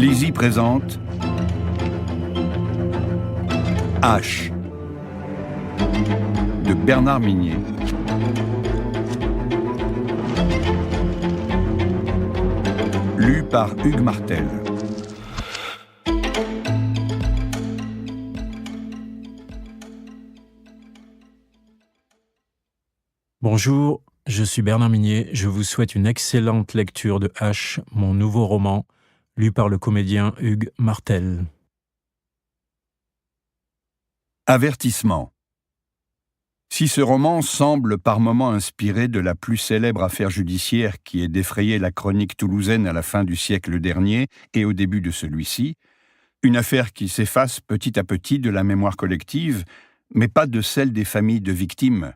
Lizzie présente H de Bernard Minier. Lu par Hugues Martel. Bonjour, je suis Bernard Minier. Je vous souhaite une excellente lecture de H, mon nouveau roman, lu par le comédien Hugues Martel. Avertissement. Si ce roman semble par moments inspiré de la plus célèbre affaire judiciaire qui ait défrayé la chronique toulousaine à la fin du siècle dernier et au début de celui-ci, une affaire qui s'efface petit à petit de la mémoire collective, mais pas de celle des familles de victimes,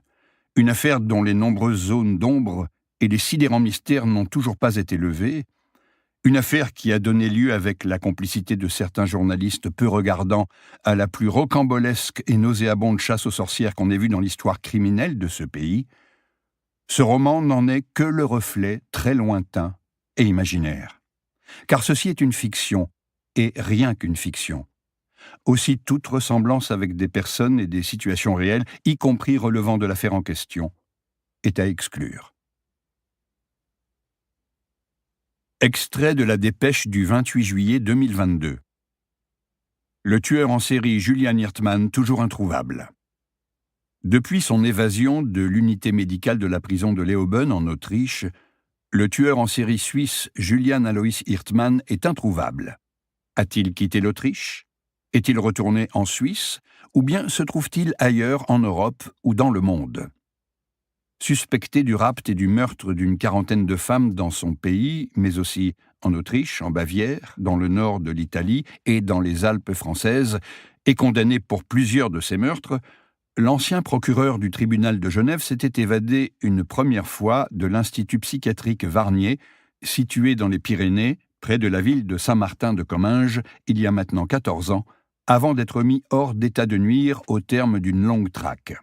une affaire dont les nombreuses zones d'ombre et les sidérants mystères n'ont toujours pas été levés, une affaire qui a donné lieu, avec la complicité de certains journalistes peu regardants, à la plus rocambolesque et nauséabonde chasse aux sorcières qu'on ait vue dans l'histoire criminelle de ce pays, ce roman n'en est que le reflet très lointain et imaginaire. Car ceci est une fiction, et rien qu'une fiction. Aussi toute ressemblance avec des personnes et des situations réelles, y compris relevant de l'affaire en question, est à exclure. Extrait de la dépêche du 28 juillet 2022. Le tueur en série Julian Hirtmann, toujours introuvable. Depuis son évasion de l'unité médicale de la prison de Leoben en Autriche, le tueur en série suisse Julian Alois Hirtmann est introuvable. A-t-il quitté l'Autriche ? Est-il retourné en Suisse ? Ou bien se trouve-t-il ailleurs en Europe ou dans le monde ? Suspecté du rapt et du meurtre d'une quarantaine de femmes dans son pays, mais aussi en Autriche, en Bavière, dans le nord de l'Italie et dans les Alpes françaises, et condamné pour plusieurs de ces meurtres, l'ancien procureur du tribunal de Genève s'était évadé une première fois de l'Institut psychiatrique Varnier, situé dans les Pyrénées, près de la ville de Saint-Martin-de-Comminges, il y a maintenant 14 ans, avant d'être mis hors d'état de nuire au terme d'une longue traque.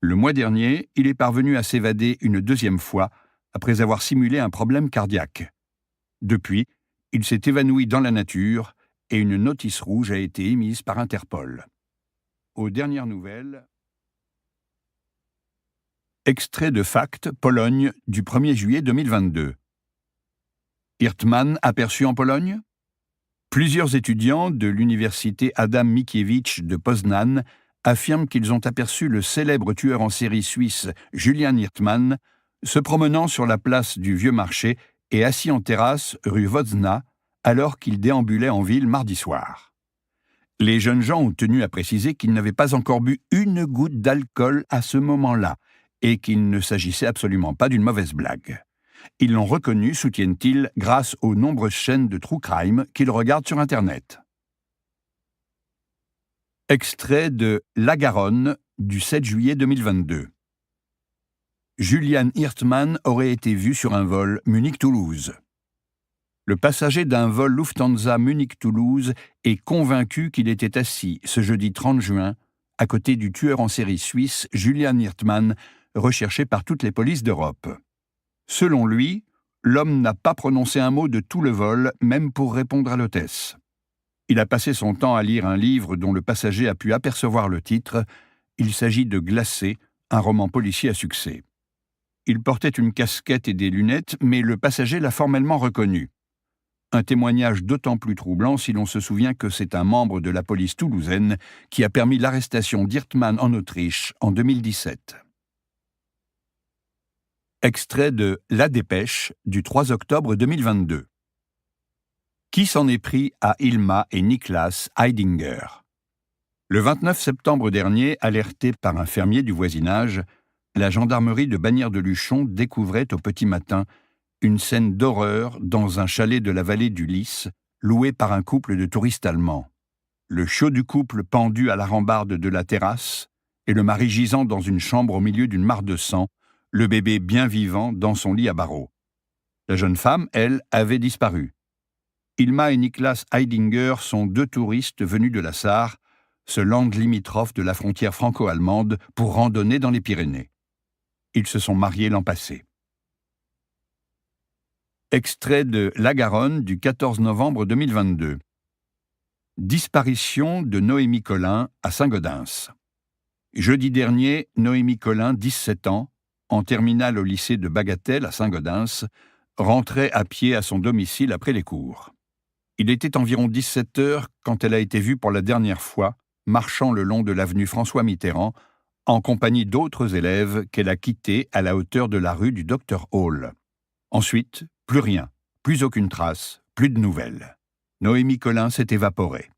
Le mois dernier, il est parvenu à s'évader une deuxième fois, après avoir simulé un problème cardiaque. Depuis, il s'est évanoui dans la nature et une notice rouge a été émise par Interpol. Aux dernières nouvelles... Extrait de Fact, Pologne, du 1er juillet 2022. Hirtmann aperçu en Pologne ? Plusieurs étudiants de l'université Adam Mickiewicz de Poznań affirment qu'ils ont aperçu le célèbre tueur en série suisse Julian Hirtmann se promenant sur la place du Vieux Marché et assis en terrasse rue Wodzna alors qu'il déambulait en ville mardi soir. Les jeunes gens ont tenu à préciser qu'ils n'avaient pas encore bu une goutte d'alcool à ce moment-là et qu'il ne s'agissait absolument pas d'une mauvaise blague. Ils l'ont reconnu, soutiennent-ils, grâce aux nombreuses chaînes de true crime qu'ils regardent sur Internet. Extrait de La Garonne du 7 juillet 2022. Julian Hirtmann aurait été vu sur un vol Munich-Toulouse. Le passager d'un vol Lufthansa Munich-Toulouse est convaincu qu'il était assis ce jeudi 30 juin à côté du tueur en série suisse Julian Hirtmann, recherché par toutes les polices d'Europe. Selon lui, l'homme n'a pas prononcé un mot de tout le vol, même pour répondre à l'hôtesse. Il a passé son temps à lire un livre dont le passager a pu apercevoir le titre. Il s'agit de Glacé, un roman policier à succès. Il portait une casquette et des lunettes, mais le passager l'a formellement reconnu. Un témoignage d'autant plus troublant si l'on se souvient que c'est un membre de la police toulousaine qui a permis l'arrestation d'Hirtmann en Autriche en 2017. Extrait de La Dépêche du 3 octobre 2022. Qui s'en est pris à Ilma et Niklas Heidinger ? Le 29 septembre dernier, alerté par un fermier du voisinage, la gendarmerie de Bagnères-de-Luchon découvrait au petit matin une scène d'horreur dans un chalet de la vallée du Lys, loué par un couple de touristes allemands. Le chiot du couple pendu à la rambarde de la terrasse et le mari gisant dans une chambre au milieu d'une mare de sang, le bébé bien vivant dans son lit à barreaux. La jeune femme, elle, avait disparu. Ilma et Niklas Heidinger sont deux touristes venus de la Sarre, ce land limitrophe de la frontière franco-allemande, pour randonner dans les Pyrénées. Ils se sont mariés l'an passé. Extrait de La Garonne du 14 novembre 2022. Disparition de Noémie Collin à Saint-Gaudens. Jeudi dernier, Noémie Collin, 17 ans, en terminale au lycée de Bagatelle à Saint-Gaudens, rentrait à pied à son domicile après les cours. Il était environ 17 heures quand elle a été vue pour la dernière fois, marchant le long de l'avenue François Mitterrand, en compagnie d'autres élèves qu'elle a quittés à la hauteur de la rue du Dr Hall. Ensuite, plus rien, plus aucune trace, plus de nouvelles. Noémie Collin s'est évaporée.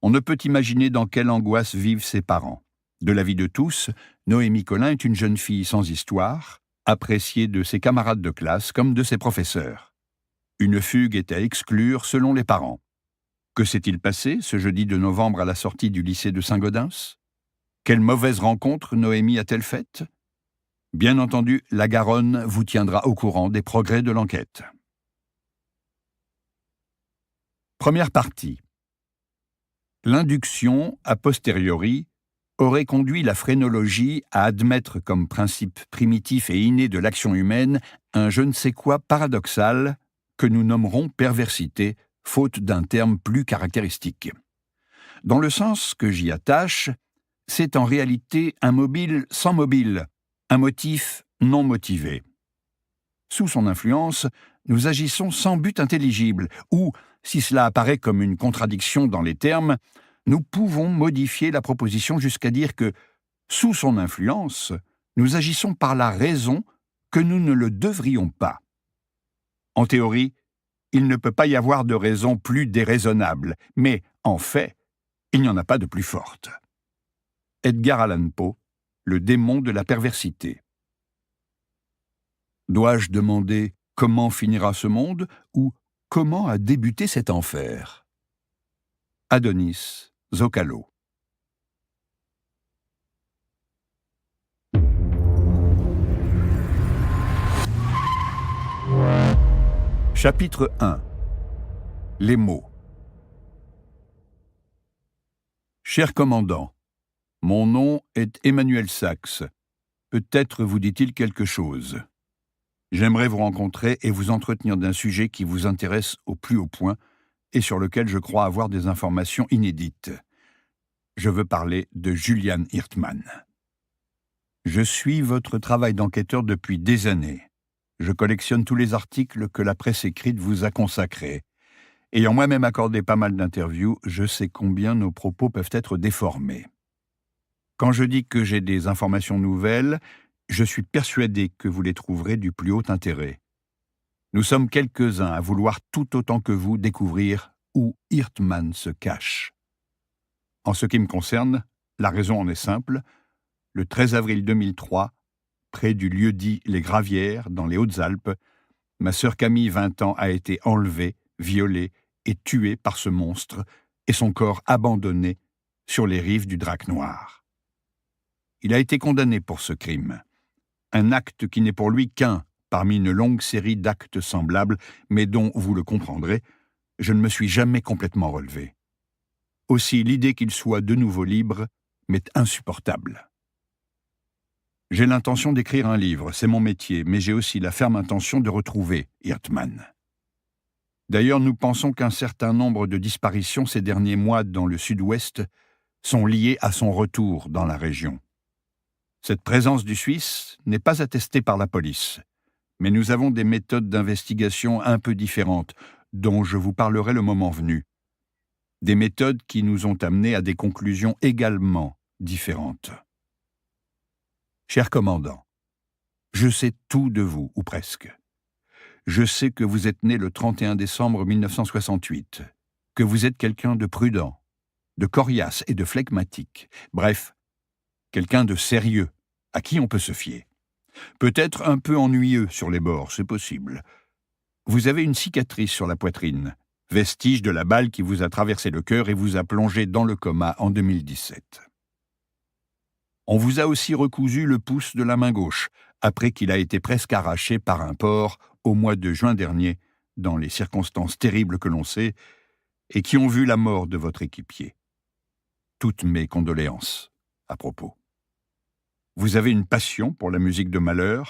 On ne peut imaginer dans quelle angoisse vivent ses parents. De l'avis de tous, Noémie Collin est une jeune fille sans histoire, appréciée de ses camarades de classe comme de ses professeurs. Une fugue est à exclure selon les parents. Que s'est-il passé ce jeudi de novembre à la sortie du lycée de Saint-Gaudens ? Quelle mauvaise rencontre Noémie a-t-elle faite ? Bien entendu, la Garonne vous tiendra au courant des progrès de l'enquête. Première partie. L'induction, a posteriori, aurait conduit la phrénologie à admettre comme principe primitif et inné de l'action humaine un je ne sais quoi paradoxal que nous nommerons perversité, faute d'un terme plus caractéristique. Dans le sens que j'y attache, c'est en réalité un mobile sans mobile, un motif non motivé. Sous son influence, nous agissons sans but intelligible, ou, si cela apparaît comme une contradiction dans les termes, nous pouvons modifier la proposition jusqu'à dire que, sous son influence, nous agissons par la raison que nous ne le devrions pas. En théorie, il ne peut pas y avoir de raison plus déraisonnable, mais, en fait, il n'y en a pas de plus forte. Edgar Allan Poe, Le démon de la perversité. Dois-je demander comment finira ce monde ou comment a débuté cet enfer ? Adonis Zocalo. Chapitre 1. Les mots. Cher commandant, mon nom est Emmanuel Sax. Peut-être vous dit-il quelque chose. J'aimerais vous rencontrer et vous entretenir d'un sujet qui vous intéresse au plus haut point et sur lequel je crois avoir des informations inédites. Je veux parler de Julian Hirtman. Je suis votre travail d'enquêteur depuis des années. Je collectionne tous les articles que la presse écrite vous a consacrés. Ayant moi-même accordé pas mal d'interviews, je sais combien nos propos peuvent être déformés. Quand je dis que j'ai des informations nouvelles, je suis persuadé que vous les trouverez du plus haut intérêt. Nous sommes quelques-uns à vouloir tout autant que vous découvrir où Hirtman se cache. En ce qui me concerne, la raison en est simple. Le 13 avril 2003, près du lieu-dit Les Gravières, dans les Hautes-Alpes, ma sœur Camille, 20 ans, a été enlevée, violée et tuée par ce monstre et son corps abandonné sur les rives du Drac Noir. Il a été condamné pour ce crime. Un acte qui n'est pour lui qu'un parmi une longue série d'actes semblables, mais dont, vous le comprendrez, je ne me suis jamais complètement relevé. Aussi, l'idée qu'il soit de nouveau libre m'est insupportable. J'ai l'intention d'écrire un livre, c'est mon métier, mais j'ai aussi la ferme intention de retrouver Hirtman. D'ailleurs, nous pensons qu'un certain nombre de disparitions ces derniers mois dans le sud-ouest sont liées à son retour dans la région. Cette présence du Suisse n'est pas attestée par la police, mais nous avons des méthodes d'investigation un peu différentes, dont je vous parlerai le moment venu. Des méthodes qui nous ont amenés à des conclusions également différentes. Cher commandant, je sais tout de vous, ou presque. Je sais que vous êtes né le 31 décembre 1968, que vous êtes quelqu'un de prudent, de coriace et de flegmatique, bref, quelqu'un de sérieux, à qui on peut se fier. Peut-être un peu ennuyeux sur les bords, c'est possible. Vous avez une cicatrice sur la poitrine, vestige de la balle qui vous a traversé le cœur et vous a plongé dans le coma en 2017. On vous a aussi recousu le pouce de la main gauche, après qu'il a été presque arraché par un porc au mois de juin dernier, dans les circonstances terribles que l'on sait, et qui ont vu la mort de votre équipier. Toutes mes condoléances à propos. Vous avez une passion pour la musique de Mahler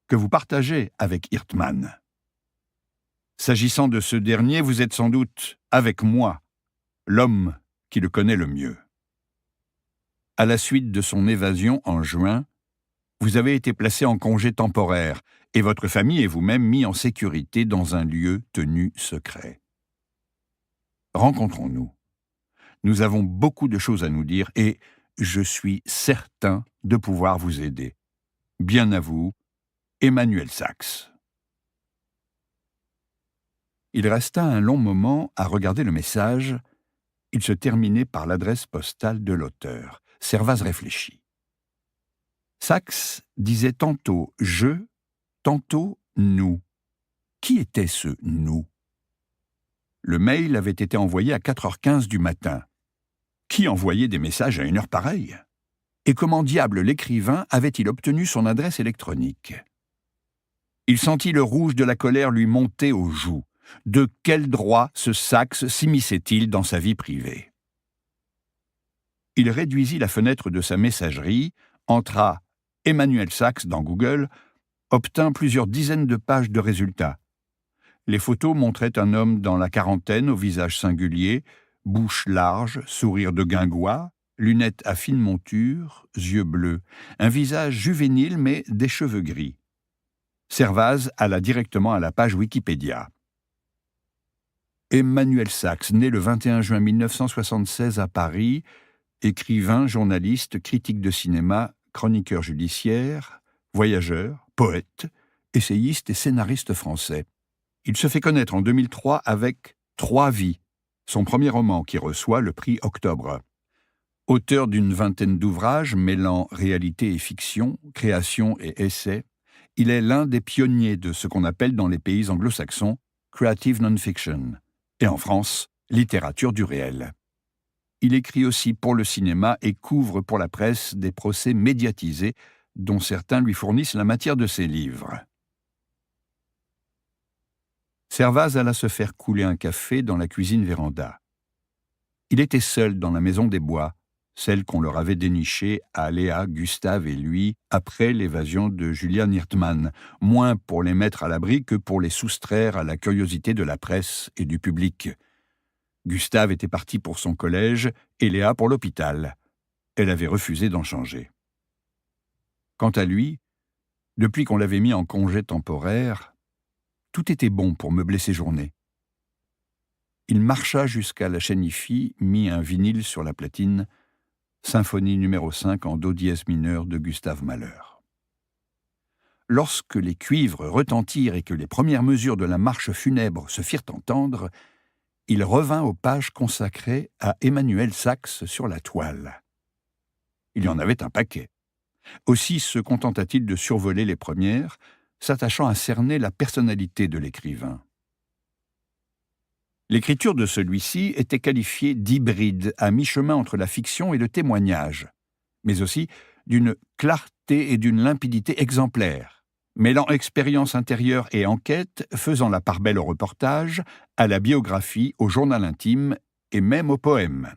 que vous partagez avec Hirtman. S'agissant de ce dernier, vous êtes sans doute, avec moi, l'homme qui le connaît le mieux. À la suite de son évasion en juin, vous avez été placé en congé temporaire et votre famille et vous-même mis en sécurité dans un lieu tenu secret. Rencontrons-nous. Nous avons beaucoup de choses à nous dire et je suis certain de pouvoir vous aider. Bien à vous, Emmanuel Sax. Il resta un long moment à regarder le message. Il se terminait par l'adresse postale de l'auteur. Servaz réfléchit. Sax disait tantôt « je », tantôt « nous ». Qui était ce « nous » ? Le mail avait été envoyé à 4h15 du matin. Qui envoyait des messages à une heure pareille ? Et comment diable l'écrivain avait-il obtenu son adresse électronique ? Il sentit le rouge de la colère lui monter aux joues. De quel droit ce Sax s'immisçait-il dans sa vie privée ? Il réduisit la fenêtre de sa messagerie, entra Emmanuel Sax dans Google, obtint plusieurs dizaines de pages de résultats. Les photos montraient un homme dans la quarantaine au visage singulier, bouche large, sourire de guingois, lunettes à fine monture, yeux bleus, un visage juvénile mais des cheveux gris. Servaz alla directement à la page Wikipédia. Emmanuel Sax, né le 21 juin 1976 à Paris, écrivain, journaliste, critique de cinéma, chroniqueur judiciaire, voyageur, poète, essayiste et scénariste français. Il se fait connaître en 2003 avec « 3 vies », son premier roman qui reçoit le prix Octobre. Auteur d'une vingtaine d'ouvrages mêlant réalité et fiction, création et essai, il est l'un des pionniers de ce qu'on appelle dans les pays anglo-saxons « creative non-fiction » et en France, littérature du réel. Il écrit aussi pour le cinéma et couvre pour la presse des procès médiatisés dont certains lui fournissent la matière de ses livres. Servaz alla se faire couler un café dans la cuisine véranda. Il était seul dans la maison des Bois, celle qu'on leur avait dénichée à Léa, Gustave et lui après l'évasion de Julian Hirtmann, moins pour les mettre à l'abri que pour les soustraire à la curiosité de la presse et du public. Gustave était parti pour son collège et Léa pour l'hôpital. Elle avait refusé d'en changer. Quant à lui, depuis qu'on l'avait mis en congé temporaire, tout était bon pour meubler ses journées. Il marcha jusqu'à la chaîne hi-fi, mit un vinyle sur la platine, symphonie numéro 5 en do dièse mineur de Gustave Mahler. Lorsque les cuivres retentirent et que les premières mesures de la marche funèbre se firent entendre, il revint aux pages consacrées à Emmanuel Sax sur la toile. Il y en avait un paquet. Aussi se contenta-t-il de survoler les premières, s'attachant à cerner la personnalité de l'écrivain. L'écriture de celui-ci était qualifiée d'hybride, à mi-chemin entre la fiction et le témoignage, mais aussi d'une clarté et d'une limpidité exemplaires, mêlant expérience intérieure et enquête, faisant la part belle au reportage, à la biographie, au journal intime et même au poème,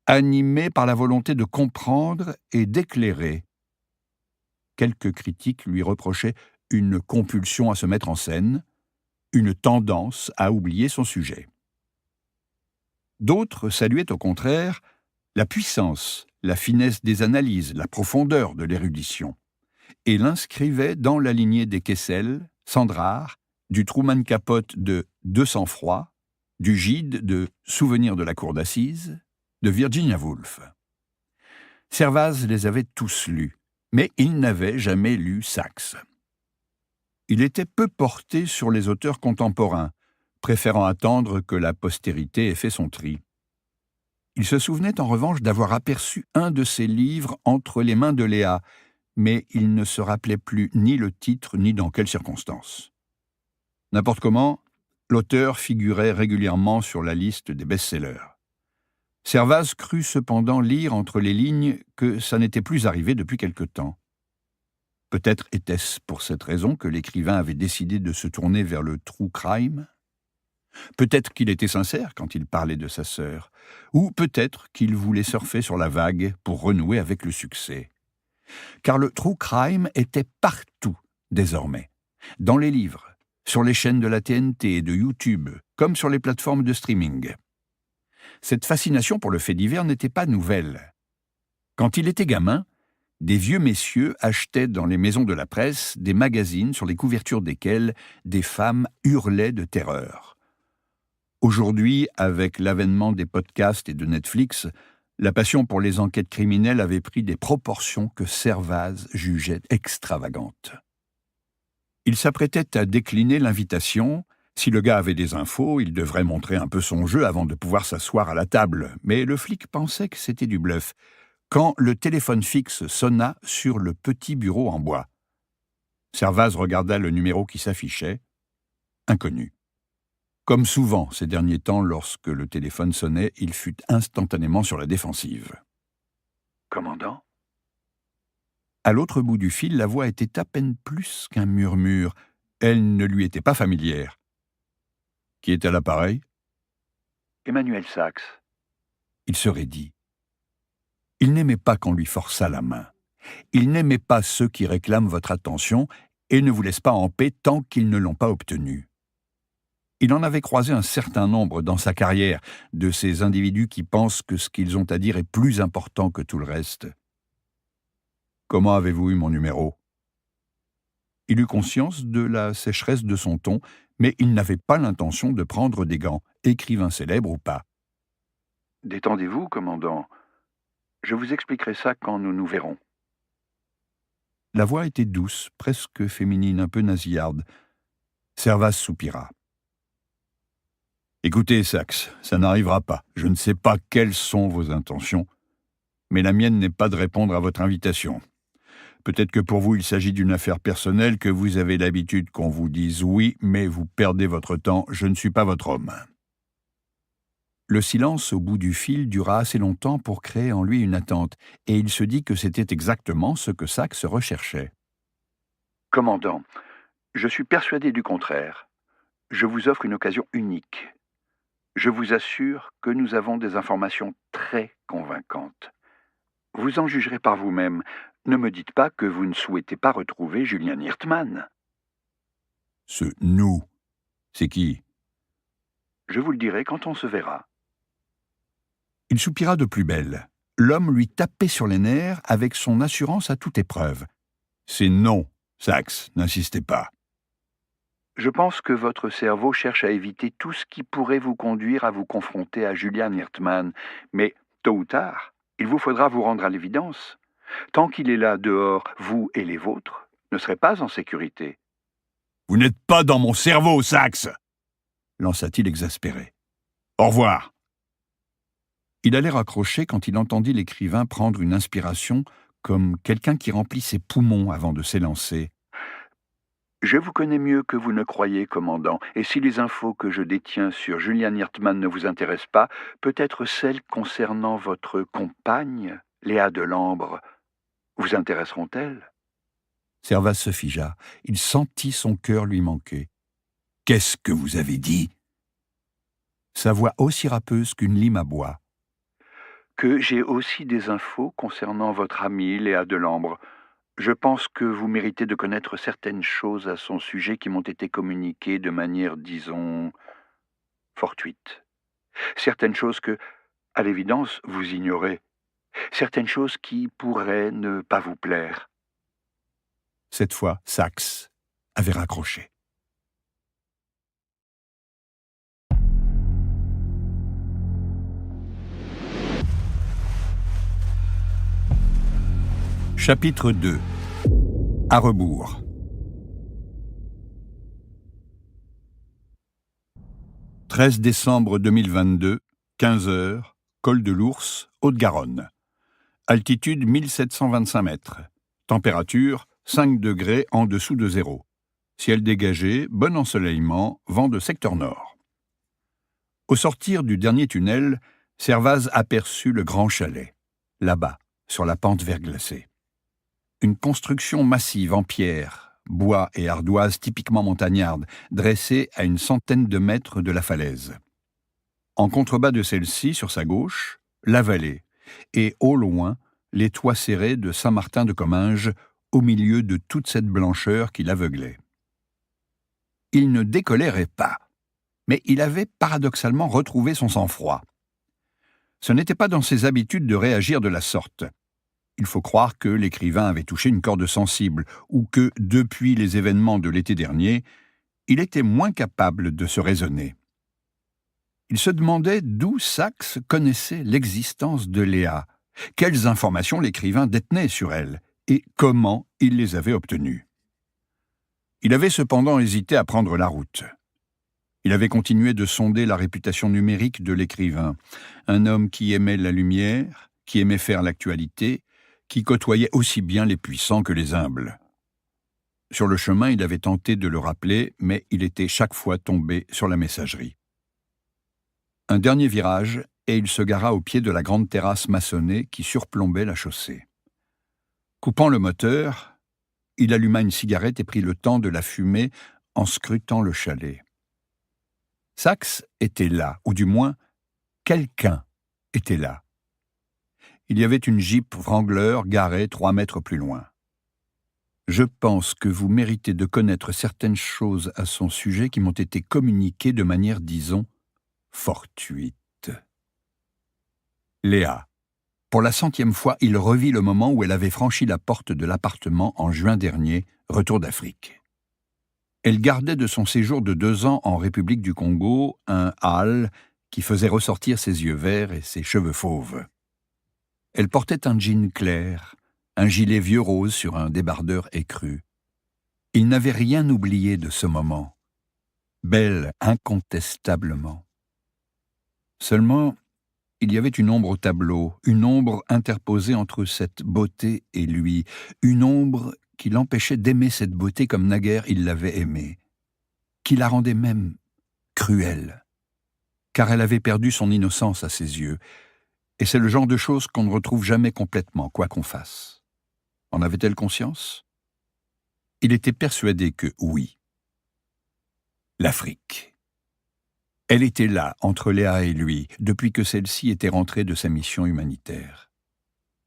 animé par la volonté de comprendre et d'éclairer. Quelques critiques lui reprochaient une compulsion à se mettre en scène, une tendance à oublier son sujet. D'autres saluaient au contraire la puissance, la finesse des analyses, la profondeur de l'érudition, et l'inscrivaient dans la lignée des Kessel, Sandrard, du Truman Capote de De sang-froid, du Gide de Souvenirs de la cour d'assises, de Virginia Woolf. Servaz les avait tous lus, mais il n'avait jamais lu Sax. Il était peu porté sur les auteurs contemporains, préférant attendre que la postérité ait fait son tri. Il se souvenait en revanche d'avoir aperçu un de ses livres entre les mains de Léa, mais il ne se rappelait plus ni le titre ni dans quelles circonstances. N'importe comment, l'auteur figurait régulièrement sur la liste des best-sellers. Servaz crut cependant lire entre les lignes que ça n'était plus arrivé depuis quelque temps. Peut-être était-ce pour cette raison que l'écrivain avait décidé de se tourner vers le true crime. Peut-être qu'il était sincère quand il parlait de sa sœur, ou peut-être qu'il voulait surfer sur la vague pour renouer avec le succès. Car le true crime était partout, désormais. Dans les livres, sur les chaînes de la TNT et de YouTube, comme sur les plateformes de streaming. Cette fascination pour le fait divers n'était pas nouvelle. Quand il était gamin, des vieux messieurs achetaient dans les maisons de la presse des magazines sur les couvertures desquels des femmes hurlaient de terreur. Aujourd'hui, avec l'avènement des podcasts et de Netflix, la passion pour les enquêtes criminelles avait pris des proportions que Servaz jugeait extravagantes. Il s'apprêtait à décliner l'invitation. Si le gars avait des infos, il devrait montrer un peu son jeu avant de pouvoir s'asseoir à la table. Mais le flic pensait que c'était du bluff, quand le téléphone fixe sonna sur le petit bureau en bois. Servaz regarda le numéro qui s'affichait. Inconnu. Comme souvent ces derniers temps, lorsque le téléphone sonnait, il fut instantanément sur la défensive. « Commandant ?» À l'autre bout du fil, la voix était à peine plus qu'un murmure. Elle ne lui était pas familière. Qui était à l'appareil ? Emmanuel Sachs. Il se raidit. Il n'aimait pas qu'on lui forçât la main. Il n'aimait pas ceux qui réclament votre attention et ne vous laissent pas en paix tant qu'ils ne l'ont pas obtenue. Il en avait croisé un certain nombre dans sa carrière, de ces individus qui pensent que ce qu'ils ont à dire est plus important que tout le reste. « Comment avez-vous eu mon numéro ?» Il eut conscience de la sécheresse de son ton, mais il n'avait pas l'intention de prendre des gants, écrivain célèbre ou pas. « Détendez-vous, commandant. Je vous expliquerai ça quand nous nous verrons. » La voix était douce, presque féminine, un peu nasillarde. Servaz soupira. « Écoutez, Sachs, ça n'arrivera pas. Je ne sais pas quelles sont vos intentions, mais la mienne n'est pas de répondre à votre invitation. Peut-être que pour vous, il s'agit d'une affaire personnelle, que vous avez l'habitude qu'on vous dise oui, mais vous perdez votre temps, je ne suis pas votre homme. » Le silence au bout du fil dura assez longtemps pour créer en lui une attente, et il se dit que c'était exactement ce que Sachs recherchait. « Commandant, je suis persuadé du contraire. Je vous offre une occasion unique. Je vous assure que nous avons des informations très convaincantes. Vous en jugerez par vous-même. Ne me dites pas que vous ne souhaitez pas retrouver Julian Hirtman. » Ce « nous », c'est qui ? Je vous le dirai quand on se verra. Il soupira de plus belle. L'homme lui tapait sur les nerfs avec son assurance à toute épreuve. « C'est non, Sachs, n'insistez pas. » Je pense que votre cerveau cherche à éviter tout ce qui pourrait vous conduire à vous confronter à Julian Hirtman, mais tôt ou tard, il vous faudra vous rendre à l'évidence. Tant qu'il est là dehors, vous et les vôtres ne serez pas en sécurité. « Vous n'êtes pas dans mon cerveau, Sachs !» lança-t-il exaspéré. « Au revoir !» Il allait raccrocher quand il entendit l'écrivain prendre une inspiration comme quelqu'un qui remplit ses poumons avant de s'élancer. « Je vous connais mieux que vous ne croyez, commandant, et si les infos que je détiens sur Julian Hirtman ne vous intéressent pas, peut-être celles concernant votre compagne, Léa Delambre, vous intéresseront-elles ?» Servaz se figea. Il sentit son cœur lui manquer. « Qu'est-ce que vous avez dit ?» Sa voix aussi râpeuse qu'une lime à bois. « Que j'ai aussi des infos concernant votre amie Léa Delambre. Je pense que vous méritez de connaître certaines choses à son sujet qui m'ont été communiquées de manière, disons, fortuite. Certaines choses que, à l'évidence, vous ignorez. Certaines choses qui pourraient ne pas vous plaire. » Cette fois, Sachs avait raccroché. Chapitre 2. À rebours. « 13 décembre 2022, 15 heures, col de l'Ours, Haute-Garonne. Altitude 1725 mètres. Température 5 degrés en dessous de zéro. Ciel dégagé, bon ensoleillement, vent de secteur nord. » Au sortir du dernier tunnel, Servaz aperçut le grand chalet, là-bas, sur la pente verglacée. Une construction massive en pierre, bois et ardoise typiquement montagnarde, dressée à une centaine de mètres de la falaise. En contrebas de celle-ci, sur sa gauche, la vallée, et au loin, les toits serrés de Saint-Martin de Comminges, au milieu de toute cette blancheur qui l'aveuglait. Il ne décolérait pas, mais il avait paradoxalement retrouvé son sang-froid. Ce n'était pas dans ses habitudes de réagir de la sorte. Il faut croire que l'écrivain avait touché une corde sensible, ou que, depuis les événements de l'été dernier, il était moins capable de se raisonner. Il se demandait d'où Saxe connaissait l'existence de Léa, quelles informations l'écrivain détenait sur elle, et comment il les avait obtenues. Il avait cependant hésité à prendre la route. Il avait continué de sonder la réputation numérique de l'écrivain, un homme qui aimait la lumière, qui aimait faire l'actualité, qui côtoyait aussi bien les puissants que les humbles. Sur le chemin, il avait tenté de le rappeler, mais il était chaque fois tombé sur la messagerie. Un dernier virage, et il se gara au pied de la grande terrasse maçonnée qui surplombait la chaussée. Coupant le moteur, il alluma une cigarette et prit le temps de la fumer en scrutant le chalet. Saxe était là, ou du moins, quelqu'un était là. Il y avait une Jeep Wrangler garée 3 mètres plus loin. « Je pense que vous méritez de connaître certaines choses à son sujet qui m'ont été communiquées de manière, disons, fortuite. » Léa. Pour la 100e fois, il revit le moment où elle avait franchi la porte de l'appartement en juin dernier, retour d'Afrique. Elle gardait de son séjour de 2 ans en République du Congo un hâle qui faisait ressortir ses yeux verts et ses cheveux fauves. Elle portait un jean clair, un gilet vieux rose sur un débardeur écru. Il n'avait rien oublié de ce moment. Belle incontestablement. Seulement, il y avait une ombre au tableau, une ombre interposée entre cette beauté et lui, une ombre qui l'empêchait d'aimer cette beauté comme naguère il l'avait aimée, qui la rendait même cruelle, car elle avait perdu son innocence à ses yeux, et c'est le genre de choses qu'on ne retrouve jamais complètement, quoi qu'on fasse. En avait-elle conscience? Il était persuadé que oui. L'Afrique. Elle était là, entre Léa et lui, depuis que celle-ci était rentrée de sa mission humanitaire.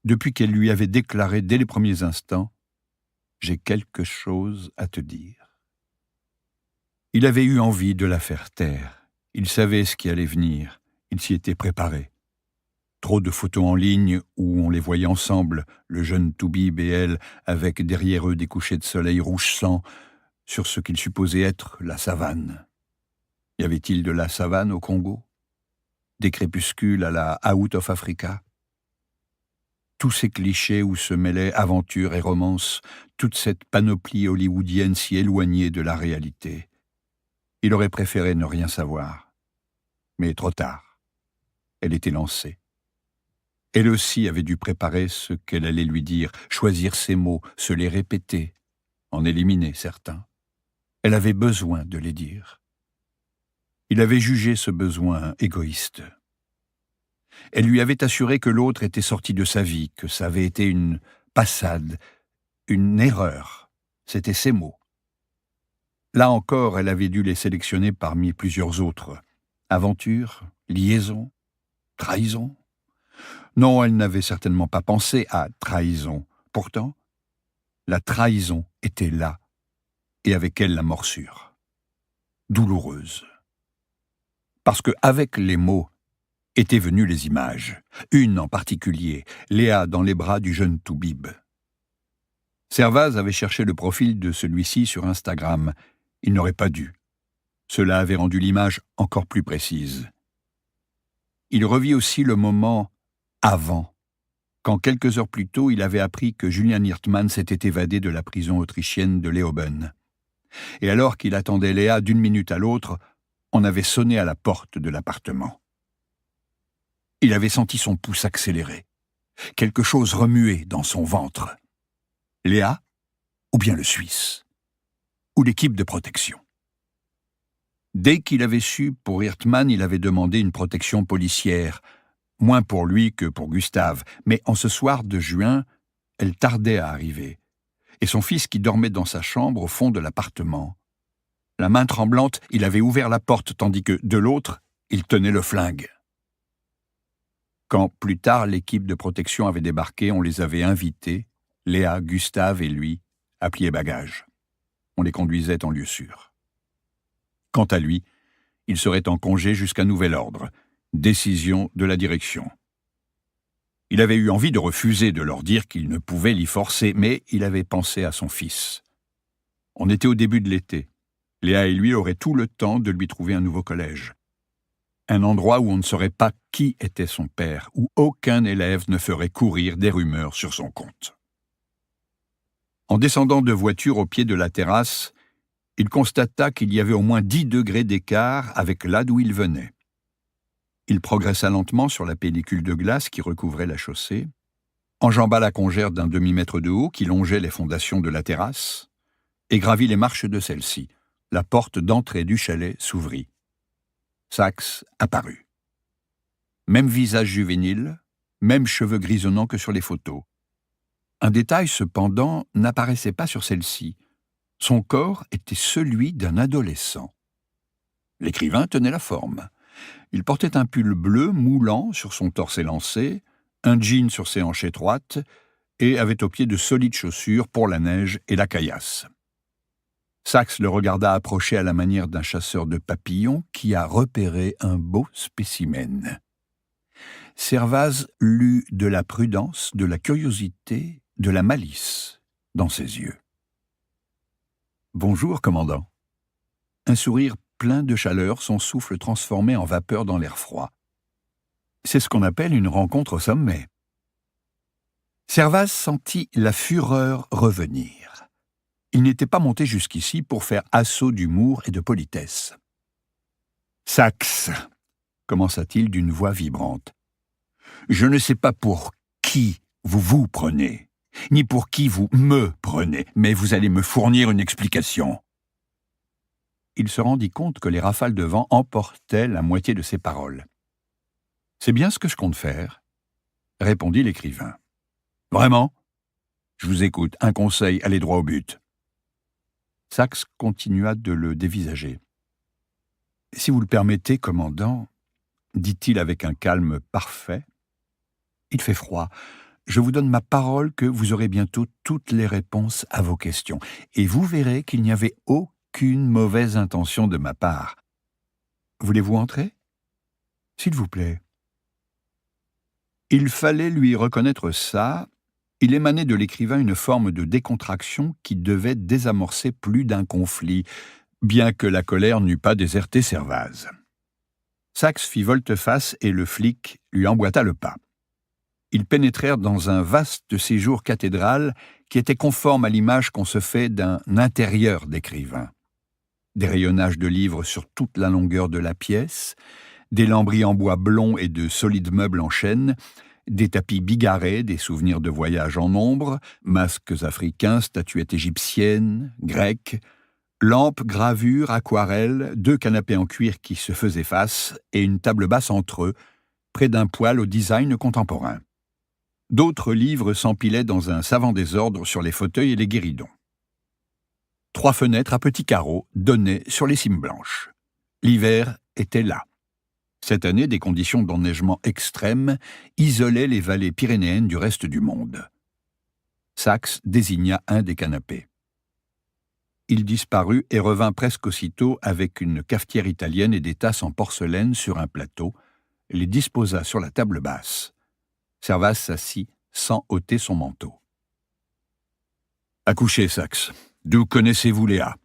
Depuis qu'elle lui avait déclaré dès les premiers instants « J'ai quelque chose à te dire ». Il avait eu envie de la faire taire. Il savait ce qui allait venir. Il s'y était préparé. Trop de photos en ligne où on les voyait ensemble, le jeune Toubib et elle, avec derrière eux des couchers de soleil rouge sang, sur ce qu'ils supposaient être la savane. Y avait-il de la savane au Congo? Des crépuscules à la Out of Africa? Tous ces clichés où se mêlaient aventure et romance, toute cette panoplie hollywoodienne si éloignée de la réalité. Il aurait préféré ne rien savoir. Mais trop tard. Elle était lancée. Elle aussi avait dû préparer ce qu'elle allait lui dire, choisir ses mots, se les répéter, en éliminer certains. Elle avait besoin de les dire. Il avait jugé ce besoin égoïste. Elle lui avait assuré que l'autre était sorti de sa vie, que ça avait été une passade, une erreur. C'étaient ses mots. Là encore, elle avait dû les sélectionner parmi plusieurs autres. Aventure, liaison, trahison. Non, elle n'avait certainement pas pensé à trahison. Pourtant, la trahison était là, et avec elle la morsure. Douloureuse. Parce qu'avec les mots étaient venues les images, une en particulier, Léa dans les bras du jeune Toubib. Servaz avait cherché le profil de celui-ci sur Instagram. Il n'aurait pas dû. Cela avait rendu l'image encore plus précise. Il revit aussi le moment avant, quand quelques heures plus tôt, il avait appris que Julian Hirtmann s'était évadé de la prison autrichienne de Leoben. Et alors qu'il attendait Léa d'une minute à l'autre, on avait sonné à la porte de l'appartement. Il avait senti son pouce accélérer. Quelque chose remuer dans son ventre. Léa, ou bien le Suisse, ou l'équipe de protection. Dès qu'il avait su pour Hirtmann, il avait demandé une protection policière, moins pour lui que pour Gustave, mais en ce soir de juin, elle tardait à arriver, et son fils qui dormait dans sa chambre au fond de l'appartement. La main tremblante, il avait ouvert la porte, tandis que, de l'autre, il tenait le flingue. Quand, plus tard, l'équipe de protection avait débarqué, on les avait invités, Léa, Gustave et lui, à plier bagages. On les conduisait en lieu sûr. Quant à lui, il serait en congé jusqu'à nouvel ordre. Décision de la direction. Il avait eu envie de refuser de leur dire qu'il ne pouvait l'y forcer, mais il avait pensé à son fils. On était au début de l'été. Léa et lui auraient tout le temps de lui trouver un nouveau collège. Un endroit où on ne saurait pas qui était son père, où aucun élève ne ferait courir des rumeurs sur son compte. En descendant de voiture au pied de la terrasse, il constata qu'il y avait au moins 10 degrés d'écart avec là d'où il venait. Il progressa lentement sur la pellicule de glace qui recouvrait la chaussée, enjamba la congère d'un demi-mètre de haut qui longeait les fondations de la terrasse, et gravit les marches de celle-ci. La porte d'entrée du chalet s'ouvrit. Saxe apparut. Même visage juvénile, même cheveux grisonnants que sur les photos. Un détail, cependant, n'apparaissait pas sur celle-ci. Son corps était celui d'un adolescent. L'écrivain tenait la forme. Il portait un pull bleu moulant sur son torse élancé, un jean sur ses hanches étroites et avait aux pieds de solides chaussures pour la neige et la caillasse. Saxe le regarda approcher à la manière d'un chasseur de papillons qui a repéré un beau spécimen. Servaz lut de la prudence, de la curiosité, de la malice dans ses yeux. « Bonjour, commandant. » Un sourire plein de chaleur, son souffle transformé en vapeur dans l'air froid. C'est ce qu'on appelle une rencontre au sommet. Servaz sentit la fureur revenir. Il n'était pas monté jusqu'ici pour faire assaut d'humour et de politesse. « Saxe !» commença-t-il d'une voix vibrante. « Je ne sais pas pour qui vous prenez, ni pour qui vous me prenez, mais vous allez me fournir une explication. » Il se rendit compte que les rafales de vent emportaient la moitié de ses paroles. « C'est bien ce que je compte faire, » répondit l'écrivain. « Vraiment ? Je vous écoute, un conseil, allez droit au but. » Saxe continua de le dévisager. « Si vous le permettez, commandant, » dit-il avec un calme parfait, « il fait froid. Je vous donne ma parole que vous aurez bientôt toutes les réponses à vos questions, et vous verrez qu'il n'y avait aucune mauvaise intention de ma part. Voulez-vous entrer ? S'il vous plaît. » Il fallait lui reconnaître ça. Il émanait de l'écrivain une forme de décontraction qui devait désamorcer plus d'un conflit, bien que la colère n'eût pas déserté Servaz. Saxe fit volte-face et le flic lui emboîta le pas. Ils pénétrèrent dans un vaste séjour cathédral qui était conforme à l'image qu'on se fait d'un intérieur d'écrivain. Des rayonnages de livres sur toute la longueur de la pièce, des lambris en bois blond et de solides meubles en chêne, des tapis bigarrés, des souvenirs de voyage en nombre, masques africains, statuettes égyptiennes, grecques, lampes, gravures, aquarelles, 2 canapés en cuir qui se faisaient face et une table basse entre eux, près d'un poêle au design contemporain. D'autres livres s'empilaient dans un savant désordre sur les fauteuils et les guéridons. 3 fenêtres à petits carreaux donnaient sur les cimes blanches. L'hiver était là. Cette année, des conditions d'enneigement extrêmes isolaient les vallées pyrénéennes du reste du monde. Saxe désigna un des canapés. Il disparut et revint presque aussitôt avec une cafetière italienne et des tasses en porcelaine sur un plateau, les disposa sur la table basse. Servaz s'assit sans ôter son manteau. « Accouchez, Saxe. D'où connaissez-vous Léa ?»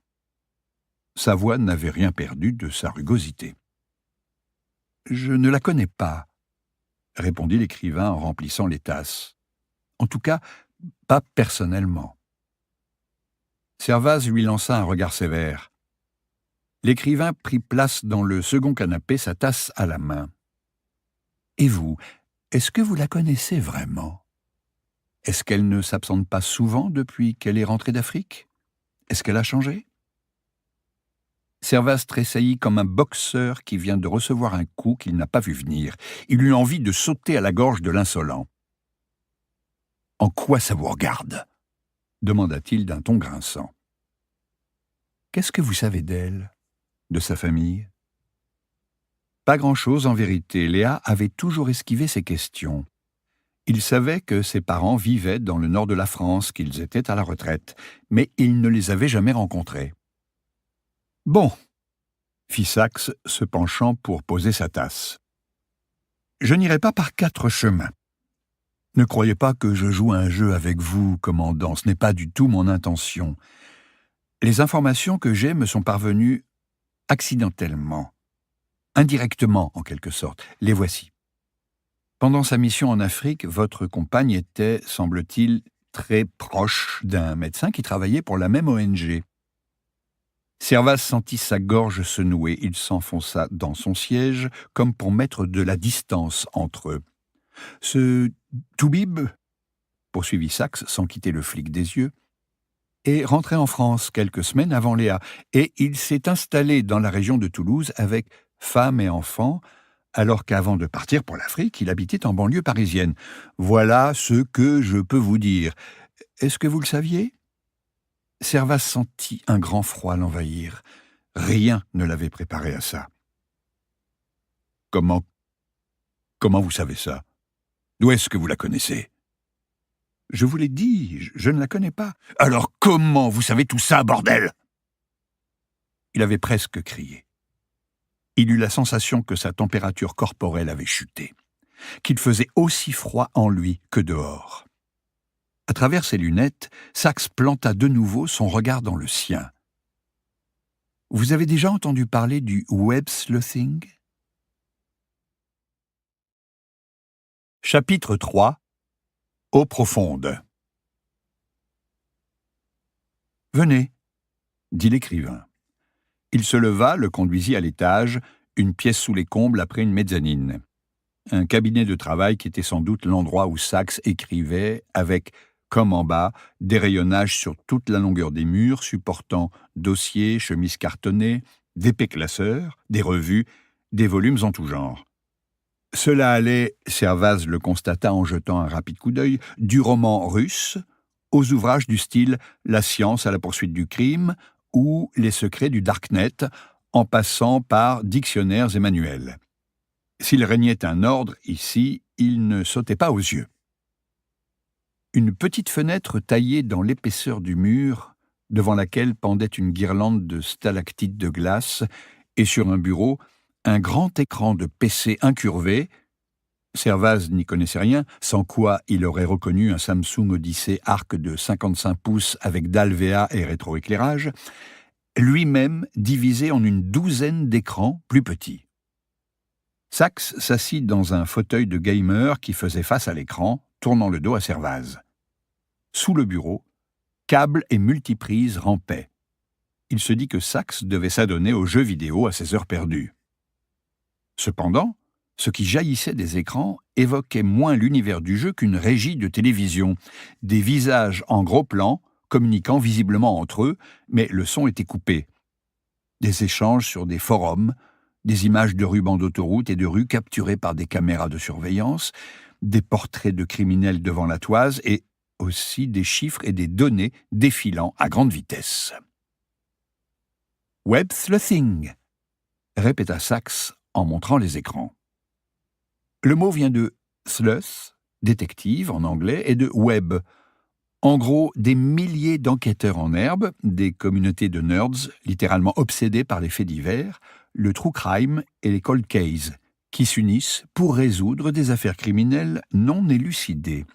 Sa voix n'avait rien perdu de sa rugosité. « Je ne la connais pas, » répondit l'écrivain en remplissant les tasses. « En tout cas, pas personnellement. » Servaz lui lança un regard sévère. L'écrivain prit place dans le second canapé, sa tasse à la main. « Et vous, est-ce que vous la connaissez vraiment ? Est-ce qu'elle ne s'absente pas souvent depuis qu'elle est rentrée d'Afrique ? Est-ce qu'elle a changé ?» Servaz tressaillit comme un boxeur qui vient de recevoir un coup qu'il n'a pas vu venir. Il eut envie de sauter à la gorge de l'insolent. « En quoi ça vous regarde ?» demanda-t-il d'un ton grinçant. « Qu'est-ce que vous savez d'elle, de sa famille ?» Pas grand-chose en vérité. Léa avait toujours esquivé ces questions. Il savait que ses parents vivaient dans le nord de la France, qu'ils étaient à la retraite, mais il ne les avait jamais rencontrés. « Bon, fit Saxe, se penchant pour poser sa tasse. « Je n'irai pas par 4 chemins. Ne croyez pas que je joue un jeu avec vous, commandant, ce n'est pas du tout mon intention. Les informations que j'ai me sont parvenues accidentellement, indirectement en quelque sorte. Les voici. Pendant sa mission en Afrique, votre compagne était, semble-t-il, très proche d'un médecin qui travaillait pour la même ONG. Servaz sentit sa gorge se nouer. Il s'enfonça dans son siège comme pour mettre de la distance entre eux. « Ce Toubib, poursuivit Saxe sans quitter le flic des yeux, est rentré en France quelques semaines avant Léa, et il s'est installé dans la région de Toulouse avec femme et enfants, alors qu'avant de partir pour l'Afrique, il habitait en banlieue parisienne. Voilà ce que je peux vous dire. Est-ce que vous le saviez ?» Servaz sentit un grand froid l'envahir. Rien ne l'avait préparé à ça. « Comment vous savez ça? D'où est-ce que vous la connaissez ?»« Je vous l'ai dit, je ne la connais pas. »« Alors comment vous savez tout ça, bordel ?» Il avait presque crié. Il eut la sensation que sa température corporelle avait chuté, qu'il faisait aussi froid en lui que dehors. À travers ses lunettes, Saxe planta de nouveau son regard dans le sien. « Vous avez déjà entendu parler du web sleuthing ?» Chapitre 3 Eau profonde. « Venez, » dit l'écrivain. Il se leva, le conduisit à l'étage, une pièce sous les combles après une mezzanine. Un cabinet de travail qui était sans doute l'endroit où Saxe écrivait avec, comme en bas, des rayonnages sur toute la longueur des murs, supportant dossiers, chemises cartonnées, d'épais classeurs, des revues, des volumes en tout genre. Cela allait, Servaz le constata en jetant un rapide coup d'œil, du roman russe aux ouvrages du style « La science à la poursuite du crime » ou « Les secrets du Darknet », en passant par dictionnaires et manuels. S'il régnait un ordre ici, il ne sautait pas aux yeux. Une petite fenêtre taillée dans l'épaisseur du mur, devant laquelle pendait une guirlande de stalactites de glace, et sur un bureau, un grand écran de PC incurvé. Servaz n'y connaissait rien, sans quoi il aurait reconnu un Samsung Odyssey Arc de 55 pouces avec dalle VA et rétroéclairage, lui-même divisé en une douzaine d'écrans plus petits. Saxe s'assit dans un fauteuil de gamer qui faisait face à l'écran, tournant le dos à Servaz. Sous le bureau, câbles et multiprises rampaient. Il se dit que Saxe devait s'adonner aux jeux vidéo à ses heures perdues. Cependant, ce qui jaillissait des écrans évoquait moins l'univers du jeu qu'une régie de télévision, des visages en gros plan, communiquant visiblement entre eux, mais le son était coupé. Des échanges sur des forums, des images de rubans d'autoroute et de rues capturées par des caméras de surveillance, des portraits de criminels devant la toise et aussi des chiffres et des données défilant à grande vitesse. « Web sleuthing », répéta Saxe en montrant les écrans. Le mot vient de « sleuth », détective en anglais, et de « web ». En gros, des milliers d'enquêteurs en herbe, des communautés de nerds, littéralement obsédés par les faits divers, le true crime et les cold cases, qui s'unissent pour résoudre des affaires criminelles non élucidées.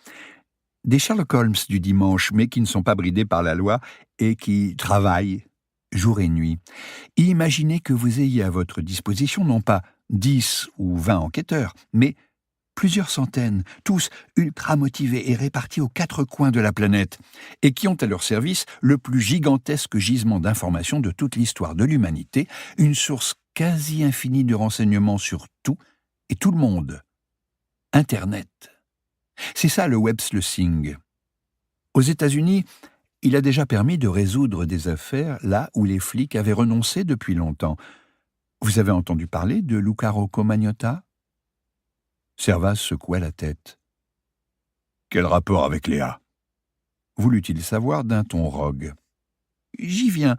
Des Sherlock Holmes du dimanche, mais qui ne sont pas bridés par la loi et qui travaillent jour et nuit. Imaginez que vous ayez à votre disposition non pas 10 ou 20 enquêteurs, mais plusieurs centaines, tous ultra motivés et répartis aux 4 coins de la planète, et qui ont à leur service le plus gigantesque gisement d'informations de toute l'histoire de l'humanité, une source quasi infinie de renseignements sur tout et tout le monde. Internet. C'est ça le web sleuthing. Aux États-Unis, il a déjà permis de résoudre des affaires là où les flics avaient renoncé depuis longtemps. Vous avez entendu parler de Luca Rocco Magnotta ? Servaz secoua la tête. Quel rapport avec Léa ? Voulut-il savoir d'un ton rogue. J'y viens.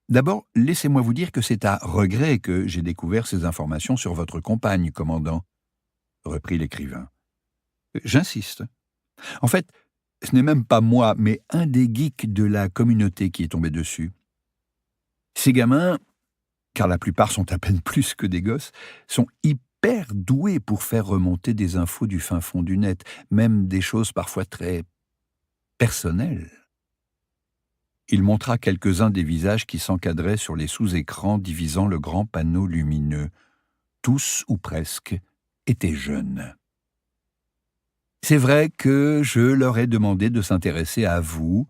D'abord, laissez-moi vous dire que c'est à regret que j'ai découvert ces informations sur votre compagne, commandant, reprit l'écrivain. J'insiste. En fait, ce n'est même pas moi, mais un des geeks de la communauté qui est tombé dessus. Ces gamins, car la plupart sont à peine plus que des gosses, sont hyper doués pour faire remonter des infos du fin fond du net, même des choses parfois très personnelles. Il montra quelques-uns des visages qui s'encadraient sur les sous-écrans divisant le grand panneau lumineux. Tous, ou presque, étaient jeunes. C'est vrai que je leur ai demandé de s'intéresser à vous,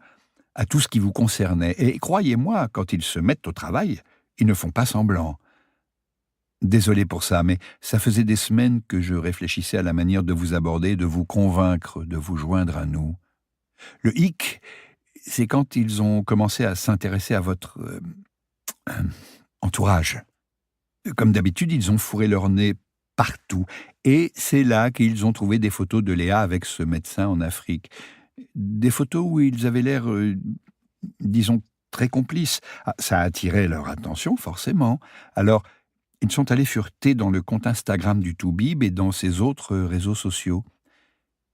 à tout ce qui vous concernait, et croyez-moi, quand ils se mettent au travail, ils ne font pas semblant. Désolé pour ça, mais ça faisait des semaines que je réfléchissais à la manière de vous aborder, de vous convaincre, de vous joindre à nous. Le hic, c'est quand ils ont commencé à s'intéresser à votre entourage. Comme d'habitude, ils ont fourré leur nez partout. Et c'est là qu'ils ont trouvé des photos de Léa avec ce médecin en Afrique. Des photos où ils avaient l'air, disons, très complices. Ah, ça a attiré leur attention, forcément. Alors, ils sont allés fureter dans le compte Instagram du Toubib et dans ses autres réseaux sociaux.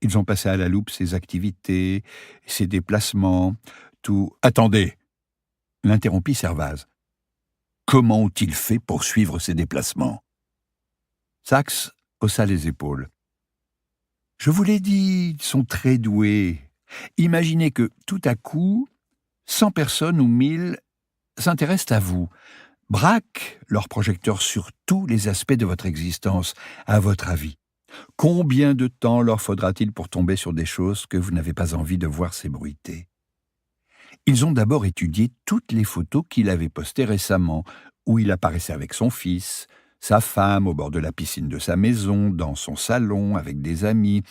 Ils ont passé à la loupe ses activités, ses déplacements, tout... Attendez, l'interrompit Servaz. Comment ont-ils fait pour suivre ces déplacements? Sachs haussa les épaules. Je vous l'ai dit, ils sont très doués. Imaginez que, tout à coup, 100 personnes ou 1000 s'intéressent à vous, braquent leurs projecteurs sur tous les aspects de votre existence, à votre avis. Combien de temps leur faudra-t-il pour tomber sur des choses que vous n'avez pas envie de voir s'ébruiter? Ils ont d'abord étudié toutes les photos qu'il avait postées récemment, où il apparaissait avec son fils, sa femme au bord de la piscine de sa maison, dans son salon, avec des amis.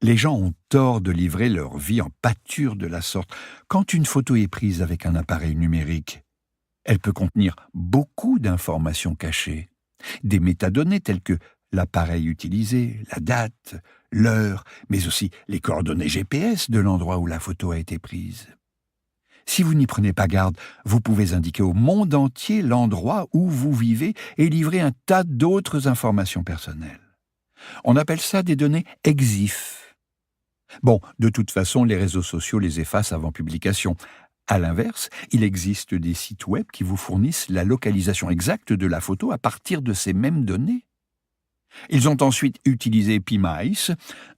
Les gens ont tort de livrer leur vie en pâture de la sorte. Quand une photo est prise avec un appareil numérique, elle peut contenir beaucoup d'informations cachées, des métadonnées telles que l'appareil utilisé, la date, l'heure, mais aussi les coordonnées GPS de l'endroit où la photo a été prise. Si vous n'y prenez pas garde, vous pouvez indiquer au monde entier l'endroit où vous vivez et livrer un tas d'autres informations personnelles. On appelle ça des données EXIF. Bon, de toute façon, les réseaux sociaux les effacent avant publication. À l'inverse, il existe des sites web qui vous fournissent la localisation exacte de la photo à partir de ces mêmes données. Ils ont ensuite utilisé PMICE,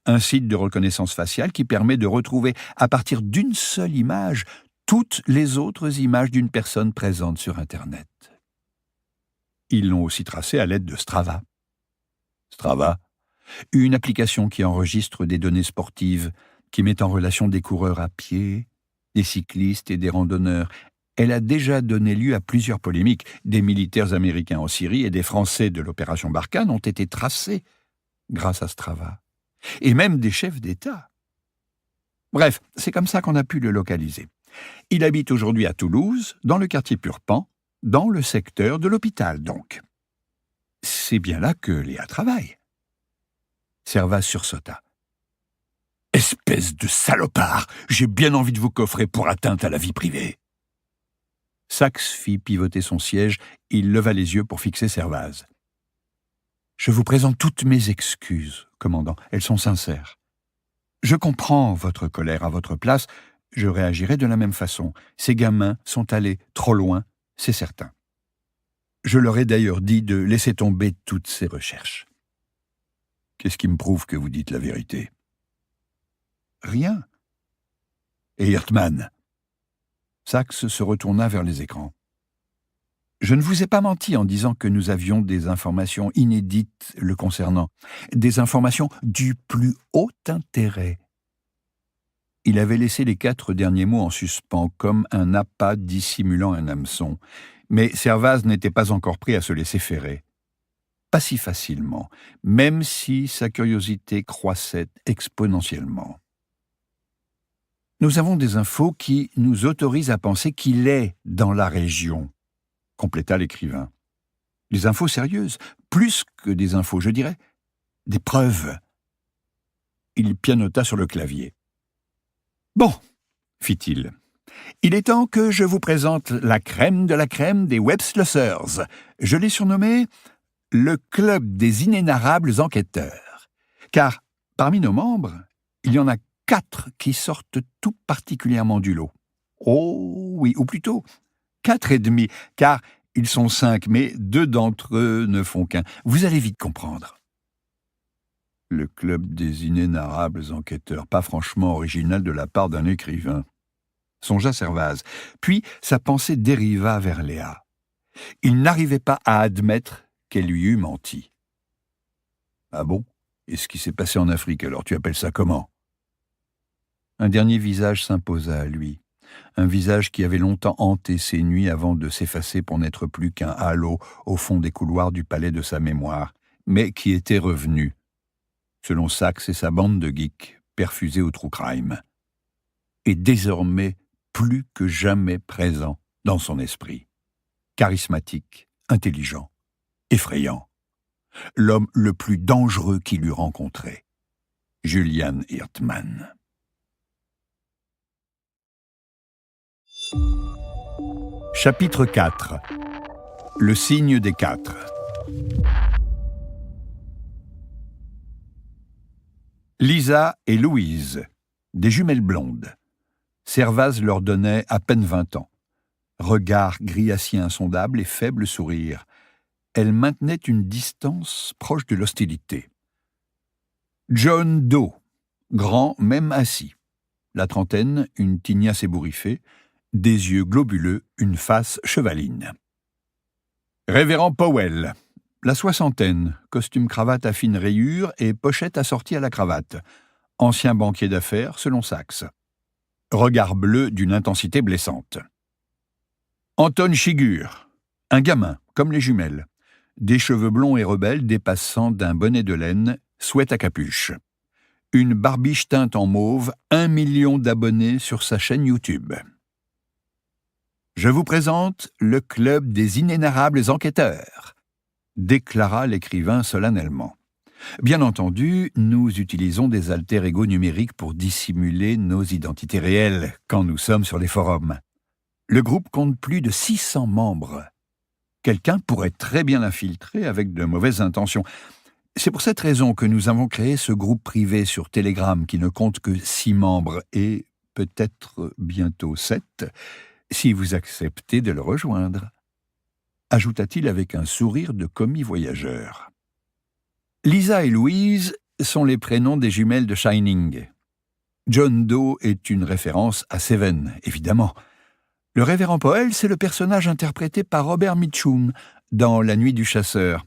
un site de reconnaissance faciale qui permet de retrouver à partir d'une seule image toutes les autres images d'une personne présente sur Internet. Ils l'ont aussi tracé à l'aide de Strava. Strava, une application qui enregistre des données sportives, qui met en relation des coureurs à pied, des cyclistes et des randonneurs. Elle a déjà donné lieu à plusieurs polémiques. Des militaires américains en Syrie et des Français de l'opération Barkhane ont été tracés grâce à Strava. Et même des chefs d'État. Bref, c'est comme ça qu'on a pu le localiser. Il habite aujourd'hui à Toulouse, dans le quartier Purpan, dans le secteur de l'hôpital, donc. C'est bien là que Léa travaille. Servaz sursauta. « Espèce de salopard! J'ai bien envie de vous coffrer pour atteinte à la vie privée !» Sachs fit pivoter son siège, il leva les yeux pour fixer Servaz. « Je vous présente toutes mes excuses, commandant, elles sont sincères. Je comprends votre colère à votre place, je réagirai de la même façon. Ces gamins sont allés trop loin, c'est certain. Je leur ai d'ailleurs dit de laisser tomber toutes ces recherches. Qu'est-ce qui me prouve que vous dites la vérité? Rien. Et Hirtman? Sachs se retourna vers les écrans. Je ne vous ai pas menti en disant que nous avions des informations inédites le concernant, des informations du plus haut intérêt. Il avait laissé les 4 derniers mots en suspens, comme un appât dissimulant un hameçon. Mais Servaz n'était pas encore prêt à se laisser ferrer. Pas si facilement, même si sa curiosité croissait exponentiellement. Nous avons des infos qui nous autorisent à penser qu'il est dans la région, compléta l'écrivain. Des infos sérieuses, plus que des infos, je dirais, des preuves. Il pianota sur le clavier. Bon, fit-il, il est temps que je vous présente la crème de la crème des Webslussers. Je l'ai surnommé le club des inénarrables enquêteurs. Car, parmi nos membres, il y en a 4 qui sortent tout particulièrement du lot. Oh oui, ou plutôt 4 et demi, car Ils sont 5, mais 2 d'entre eux ne font qu'un. Vous allez vite comprendre. Le club des inénarrables enquêteurs, pas franchement original de la part d'un écrivain. Songea Servaz. Puis sa pensée dériva vers Léa. Il n'arrivait pas à admettre qu'elle lui eût menti. Ah bon? Et ce qui s'est passé en Afrique, alors tu appelles ça comment? Un dernier visage s'imposa à lui. Un visage qui avait longtemps hanté ses nuits avant de s'effacer pour n'être plus qu'un halo au fond des couloirs du palais de sa mémoire, mais qui était revenu, selon Sachs et sa bande de geeks, perfusés au true crime, et désormais plus que jamais présent dans son esprit. Charismatique, intelligent, effrayant. L'homme le plus dangereux qu'il eût rencontré. Julian Hirtman. Chapitre 4. Le signe des 4. Lisa et Louise, des jumelles blondes. Servaz leur donnait à peine 20 ans. Regard gris-acier insondable et faible sourire. Elle maintenait une distance proche de l'hostilité. John Doe, grand même assis. La trentaine, une tignasse ébouriffée, des yeux globuleux, une face chevaline. Révérend Powell, la soixantaine, costume cravate à fine rayure et pochette assortie à la cravate. Ancien banquier d'affaires, selon Sachs. Regard bleu d'une intensité blessante. Anton Chigurh, un gamin, comme les jumelles. Des cheveux blonds et rebelles dépassant d'un bonnet de laine, sweat à capuche. Une barbiche teinte en mauve, 1 million d'abonnés sur sa chaîne YouTube. Je vous présente le club des inénarrables enquêteurs, déclara l'écrivain solennellement. Bien entendu, nous utilisons des alter-ego numériques pour dissimuler nos identités réelles quand nous sommes sur les forums. Le groupe compte plus de 600 membres. Quelqu'un pourrait très bien l'infiltrer avec de mauvaises intentions. C'est pour cette raison que nous avons créé ce groupe privé sur Telegram qui ne compte que 6 membres et peut-être bientôt 7, si vous acceptez de le rejoindre, ajouta-t-il avec un sourire de commis voyageur. Lisa et Louise sont les prénoms des jumelles de Shining. John Doe est une référence à Seven, évidemment. Le révérend Powell, c'est le personnage interprété par Robert Mitchum dans La Nuit du Chasseur.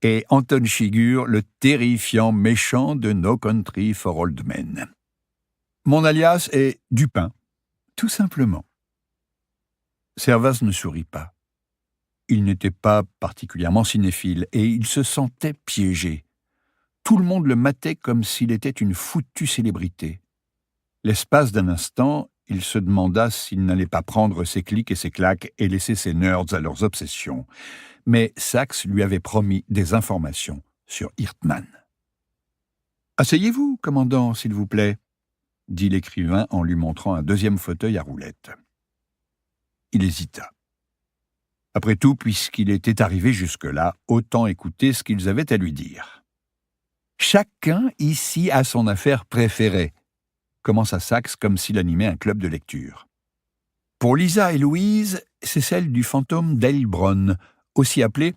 Et Anton Chigurh, le terrifiant méchant de No Country for Old Men. Mon alias est Dupin, tout simplement. Servaz ne sourit pas. Il n'était pas particulièrement cinéphile et il se sentait piégé. Tout le monde le matait comme s'il était une foutue célébrité. L'espace d'un instant, il se demanda s'il n'allait pas prendre ses clics et ses claques et laisser ses nerds à leurs obsessions. Mais Sachs lui avait promis des informations sur Hirtman. « Asseyez-vous, commandant, s'il vous plaît », dit l'écrivain en lui montrant un deuxième fauteuil à roulettes. Il hésita. Après tout, puisqu'il était arrivé jusque-là, autant écouter ce qu'ils avaient à lui dire. « Chacun ici a son affaire préférée », commença Sachs comme s'il animait un club de lecture. « Pour Lisa et Louise, c'est celle du fantôme d'Heilbronn, aussi appelée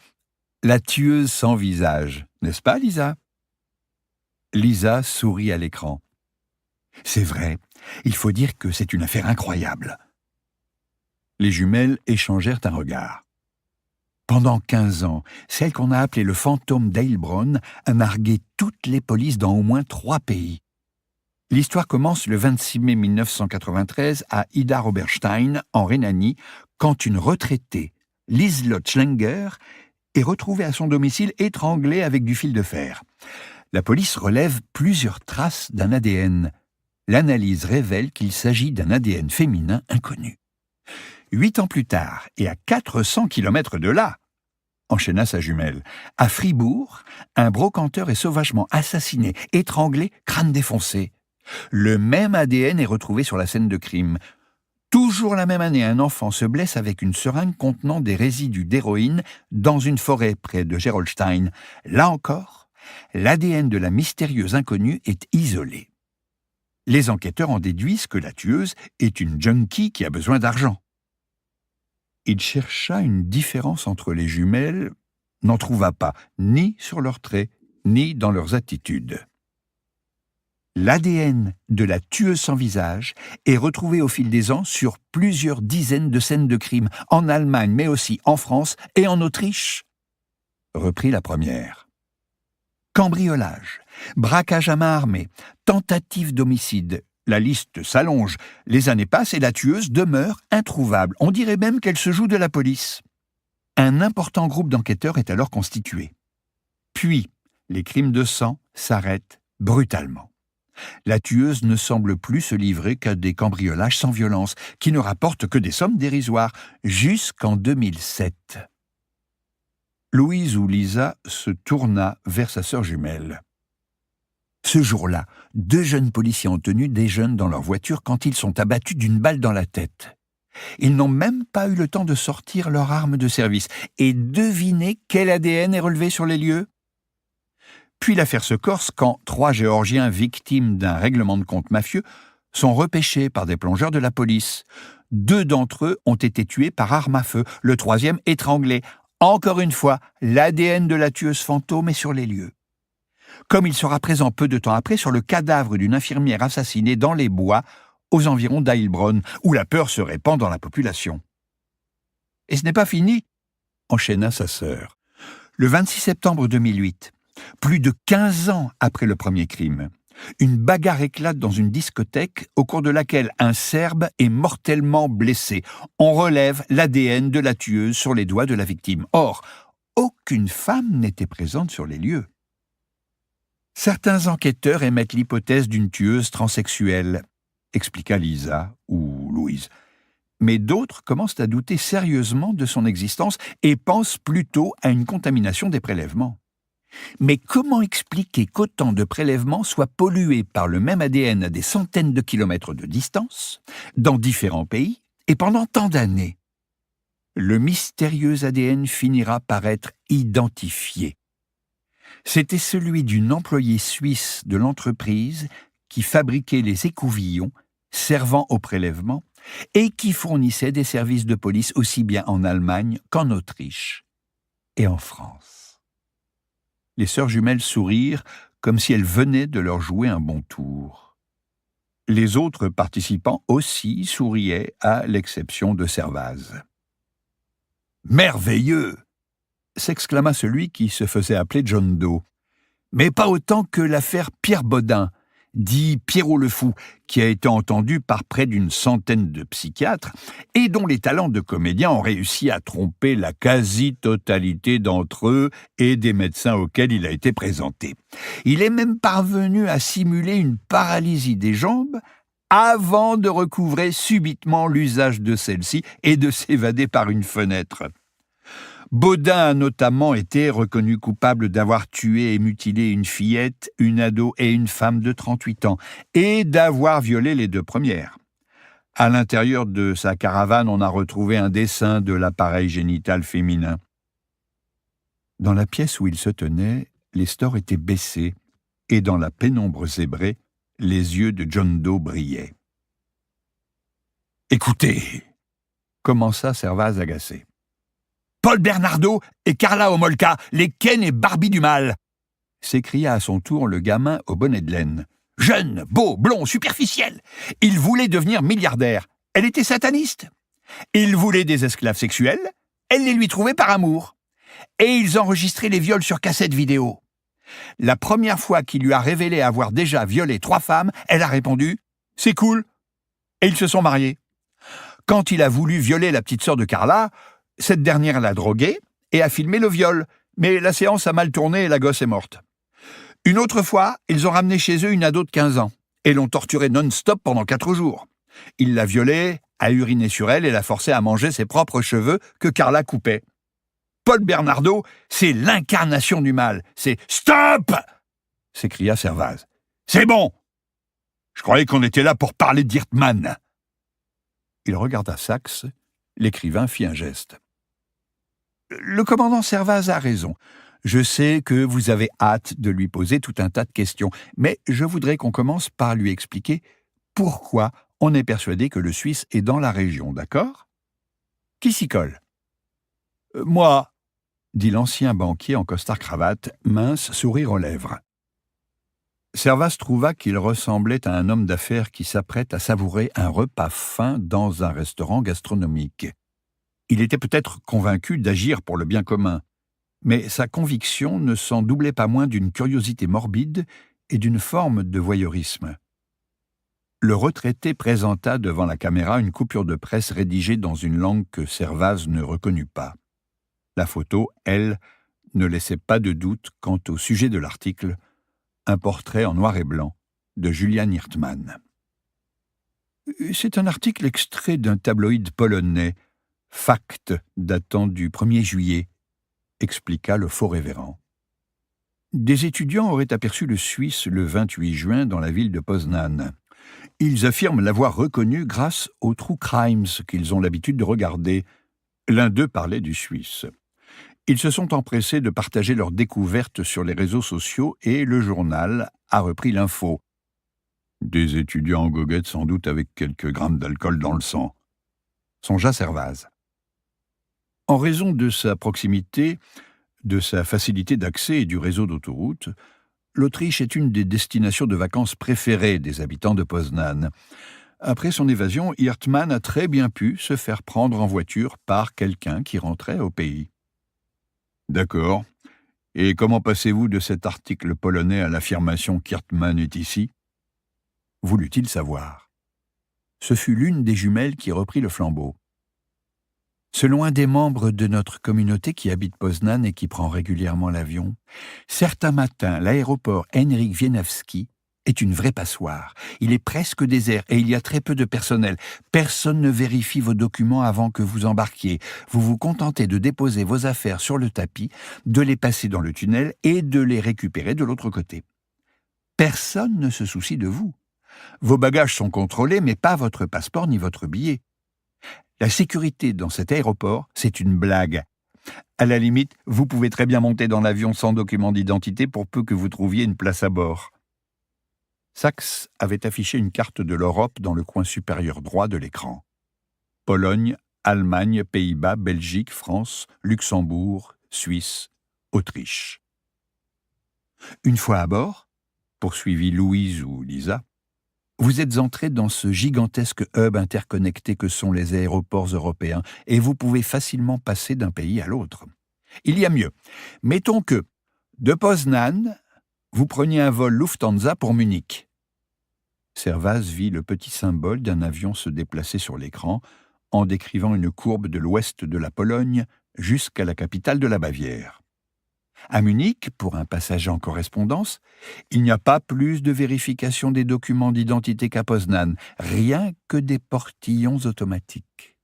la tueuse sans visage, n'est-ce pas, Lisa ?» Lisa sourit à l'écran. « C'est vrai, il faut dire que c'est une affaire incroyable. » Les jumelles échangèrent un regard. Pendant 15 ans, celle qu'on a appelée le fantôme d'Heilbronn a nargué toutes les polices dans au moins 3 pays. L'histoire commence le 26 mai 1993 à Idar-Oberstein, en Rhénanie, quand une retraitée, Liselotte Schlenger, est retrouvée à son domicile étranglée avec du fil de fer. La police relève plusieurs traces d'un ADN. L'analyse révèle qu'il s'agit d'un ADN féminin inconnu. 8 ans plus tard, et à 400 km de là, enchaîna sa jumelle, à Fribourg, un brocanteur est sauvagement assassiné, étranglé, crâne défoncé. Le même ADN est retrouvé sur la scène de crime. Toujours la même année, un enfant se blesse avec une seringue contenant des résidus d'héroïne dans une forêt près de Gerolstein. Là encore, l'ADN de la mystérieuse inconnue est isolé. Les enquêteurs en déduisent que la tueuse est une junkie qui a besoin d'argent. Il chercha une différence entre les jumelles, n'en trouva pas, ni sur leurs traits, ni dans leurs attitudes. L'ADN de la tueuse sans visage est retrouvé au fil des ans sur plusieurs dizaines de scènes de crime, en Allemagne, mais aussi en France et en Autriche. Reprit la première. Cambriolage, braquage à main armée, tentative d'homicide. La liste s'allonge. Les années passent et la tueuse demeure introuvable. On dirait même qu'elle se joue de la police. Un important groupe d'enquêteurs est alors constitué. Puis, les crimes de sang s'arrêtent brutalement. La tueuse ne semble plus se livrer qu'à des cambriolages sans violence, qui ne rapportent que des sommes dérisoires, jusqu'en 2007. Louise ou Lisa se tourna vers sa sœur jumelle. Ce jour-là, 2 jeunes policiers en tenue déjeunent dans leur voiture quand ils sont abattus d'une balle dans la tête. Ils n'ont même pas eu le temps de sortir leur arme de service. Et devinez quel ADN est relevé sur les lieux ? Puis l'affaire se corse quand 3 Géorgiens victimes d'un règlement de compte mafieux sont repêchés par des plongeurs de la police. 2 d'entre eux ont été tués par arme à feu, le 3e étranglé. Encore une fois, l'ADN de la tueuse fantôme est sur les lieux. Comme il sera présent peu de temps après sur le cadavre d'une infirmière assassinée dans les bois, aux environs d'Heilbronn, où la peur se répand dans la population. Et ce n'est pas fini, enchaîna sa sœur. Le 26 septembre 2008, plus de 15 ans après le premier crime, une bagarre éclate dans une discothèque au cours de laquelle un Serbe est mortellement blessé. On relève l'ADN de la tueuse sur les doigts de la victime. Or, aucune femme n'était présente sur les lieux. Certains enquêteurs émettent l'hypothèse d'une tueuse transsexuelle, expliqua Lisa ou Louise. Mais d'autres commencent à douter sérieusement de son existence et pensent plutôt à une contamination des prélèvements. Mais comment expliquer qu'autant de prélèvements soient pollués par le même ADN à des centaines de kilomètres de distance, dans différents pays, et pendant tant d'années ? Le mystérieux ADN finira par être identifié. C'était celui d'une employée suisse de l'entreprise qui fabriquait les écouvillons servant au prélèvement et qui fournissait des services de police aussi bien en Allemagne qu'en Autriche et en France. Les sœurs jumelles sourirent comme si elles venaient de leur jouer un bon tour. Les autres participants aussi souriaient, à l'exception de Servaz. « Merveilleux !» s'exclama celui qui se faisait appeler John Doe. « Mais pas autant que l'affaire Pierre Bodin, dit Pierrot le Fou, qui a été entendu par près d'une centaine de psychiatres et dont les talents de comédien ont réussi à tromper la quasi-totalité d'entre eux et des médecins auxquels il a été présenté. Il est même parvenu à simuler une paralysie des jambes avant de recouvrer subitement l'usage de celle-ci et de s'évader par une fenêtre. Bodin a notamment été reconnu coupable d'avoir tué et mutilé une fillette, une ado et une femme de 38 ans, et d'avoir violé les 2 premières. À l'intérieur de sa caravane, on a retrouvé un dessin de l'appareil génital féminin. Dans la pièce où il se tenait, les stores étaient baissés, et dans la pénombre zébrée, les yeux de John Doe brillaient. « Écoutez !» commença Servaz agacé. Paul Bernardo et Carla Homolka, les Ken et Barbie du mal !» s'écria à son tour le gamin au bonnet de laine. Jeune, beau, blond, superficiel. Il voulait devenir milliardaire. Elle était sataniste. Il voulait des esclaves sexuels. Elle les lui trouvait par amour. Et ils enregistraient les viols sur cassette vidéo. La première fois qu'il lui a révélé avoir déjà violé 3 femmes, elle a répondu « C'est cool !» Et ils se sont mariés. Quand il a voulu violer la petite sœur de Carla, cette dernière l'a droguée et a filmé le viol, mais la séance a mal tourné et la gosse est morte. Une autre fois, ils ont ramené chez eux une ado de 15 ans et l'ont torturée non-stop pendant 4 jours. Il l'a violée, a uriné sur elle et l'a forcée à manger ses propres cheveux que Carla coupait. Paul Bernardo, c'est l'incarnation du mal. C'est « Stop !» s'écria Servaz. « C'est bon ! Je croyais qu'on était là pour parler d'Hirtman. » Il regarda Saxe. L'écrivain fit un geste. Le commandant Servaz a raison. Je sais que vous avez hâte de lui poser tout un tas de questions, mais je voudrais qu'on commence par lui expliquer pourquoi on est persuadé que le Suisse est dans la région, d'accord ? Qui s'y colle ? Moi, dit l'ancien banquier en costard-cravate, mince, sourire aux lèvres. Servaz trouva qu'il ressemblait à un homme d'affaires qui s'apprête à savourer un repas fin dans un restaurant gastronomique. Il était peut-être convaincu d'agir pour le bien commun, mais sa conviction ne s'en doublait pas moins d'une curiosité morbide et d'une forme de voyeurisme. Le retraité présenta devant la caméra une coupure de presse rédigée dans une langue que Servaz ne reconnut pas. La photo, elle, ne laissait pas de doute quant au sujet de l'article, un portrait en noir et blanc de Julian Hirtman. C'est un article extrait d'un tabloïd polonais, Fakt, datant du 1er juillet, expliqua le faux révérend. Des étudiants auraient aperçu le Suisse le 28 juin dans la ville de Poznan. Ils affirment l'avoir reconnu grâce aux True Crimes qu'ils ont l'habitude de regarder. L'un d'eux parlait du Suisse. Ils se sont empressés de partager leurs découvertes sur les réseaux sociaux et le journal a repris l'info. Des étudiants en goguette sans doute avec quelques grammes d'alcool dans le sang. Songea Servaz. En raison de sa proximité, de sa facilité d'accès et du réseau d'autoroutes, l'Autriche est une des destinations de vacances préférées des habitants de Poznan. Après son évasion, Hirtman a très bien pu se faire prendre en voiture par quelqu'un qui rentrait au pays. D'accord. Et comment passez-vous de cet article polonais à l'affirmation qu'Hirtman est ici ? Voulut-il savoir. Ce fut l'une des jumelles qui reprit le flambeau. Selon un des membres de notre communauté qui habite Poznan et qui prend régulièrement l'avion, certains matins, l'aéroport Henryk Wieniawski est une vraie passoire. Il est presque désert et il y a très peu de personnel. Personne ne vérifie vos documents avant que vous embarquiez. Vous vous contentez de déposer vos affaires sur le tapis, de les passer dans le tunnel et de les récupérer de l'autre côté. Personne ne se soucie de vous. Vos bagages sont contrôlés, mais pas votre passeport ni votre billet. La sécurité dans cet aéroport, c'est une blague. À la limite, vous pouvez très bien monter dans l'avion sans document d'identité pour peu que vous trouviez une place à bord. Sachs avait affiché une carte de l'Europe dans le coin supérieur droit de l'écran. Pologne, Allemagne, Pays-Bas, Belgique, France, Luxembourg, Suisse, Autriche. Une fois à bord, poursuivit Louise ou Lisa, vous êtes entrés dans ce gigantesque hub interconnecté que sont les aéroports européens et vous pouvez facilement passer d'un pays à l'autre. Il y a mieux. Mettons que, de Poznan, vous preniez un vol Lufthansa pour Munich. Servaz vit le petit symbole d'un avion se déplacer sur l'écran en décrivant une courbe de l'ouest de la Pologne jusqu'à la capitale de la Bavière. À Munich, pour un passager en correspondance, il n'y a pas plus de vérification des documents d'identité qu'à Poznan, rien que des portillons automatiques,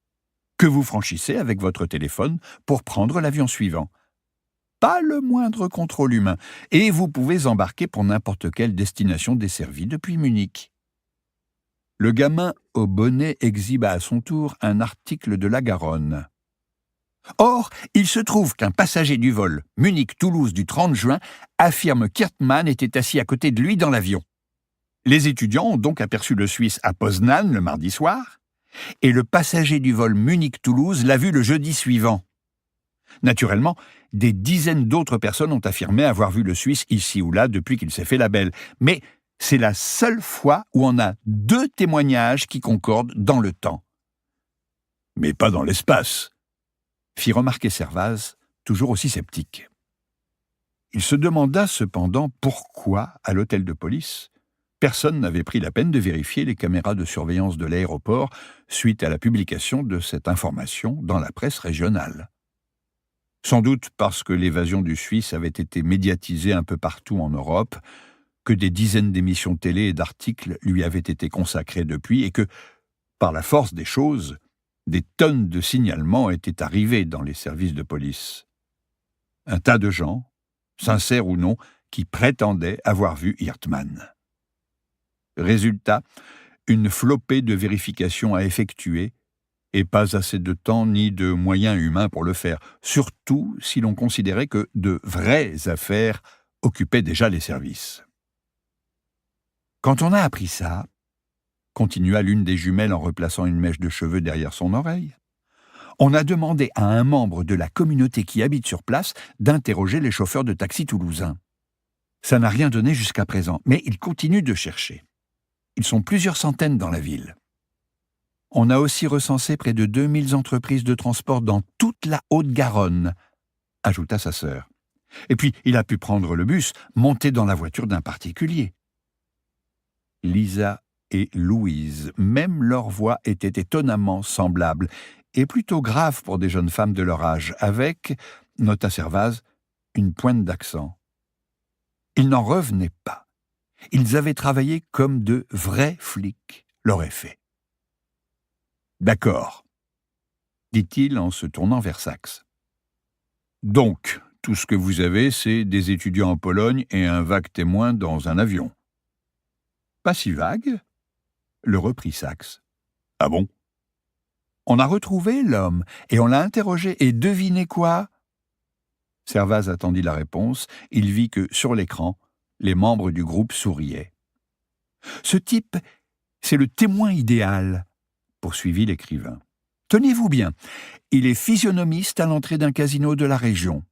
que vous franchissez avec votre téléphone pour prendre l'avion suivant. Pas le moindre contrôle humain, et vous pouvez embarquer pour n'importe quelle destination desservie depuis Munich. Le gamin au bonnet exhiba à son tour un article de la Garonne. Or, il se trouve qu'un passager du vol Munich-Toulouse du 30 juin affirme qu'Hirtman était assis à côté de lui dans l'avion. Les étudiants ont donc aperçu le Suisse à Poznan le mardi soir, et le passager du vol Munich-Toulouse l'a vu le jeudi suivant. Naturellement, des dizaines d'autres personnes ont affirmé avoir vu le Suisse ici ou là depuis qu'il s'est fait la belle, mais c'est la seule fois où on a 2 témoignages qui concordent dans le temps. Mais pas dans l'espace, fit remarquer Servaz, toujours aussi sceptique. Il se demanda cependant pourquoi, à l'hôtel de police, personne n'avait pris la peine de vérifier les caméras de surveillance de l'aéroport suite à la publication de cette information dans la presse régionale. Sans doute parce que l'évasion du Suisse avait été médiatisée un peu partout en Europe, que des dizaines d'émissions télé et d'articles lui avaient été consacrés depuis et que, par la force des choses, des tonnes de signalements étaient arrivés dans les services de police. Un tas de gens, sincères ou non, qui prétendaient avoir vu Hirtman. Résultat, une flopée de vérifications à effectuer et pas assez de temps ni de moyens humains pour le faire, surtout si l'on considérait que de vraies affaires occupaient déjà les services. Quand on a appris ça, continua l'une des jumelles en replaçant une mèche de cheveux derrière son oreille, On a demandé à un membre de la communauté qui habite sur place d'interroger les chauffeurs de taxi toulousains. Ça n'a rien donné jusqu'à présent, mais ils continuent de chercher. Ils sont plusieurs centaines dans la ville. On a aussi recensé près de 2000 entreprises de transport dans toute la Haute-Garonne, ajouta sa sœur. Et puis, il a pu prendre le bus, monter dans la voiture d'un particulier. Lisa et Louise, même leur voix était étonnamment semblable, et plutôt grave pour des jeunes femmes de leur âge, avec, nota Servaz, une pointe d'accent. Ils n'en revenaient pas. Ils avaient travaillé comme de vrais flics l'auraient fait. « D'accord, » dit-il en se tournant vers Saxe. « Donc, tout ce que vous avez, c'est des étudiants en Pologne et un vague témoin dans un avion. »« Pas si vague ?» le reprit Saxe. « Ah bon ? On a retrouvé l'homme et on l'a interrogé, et devinez quoi ?» Servaz attendit la réponse. Il vit que, sur l'écran, les membres du groupe souriaient. « Ce type, c'est le témoin idéal, » poursuivit l'écrivain. « Tenez-vous bien, il est physionomiste à l'entrée d'un casino de la région.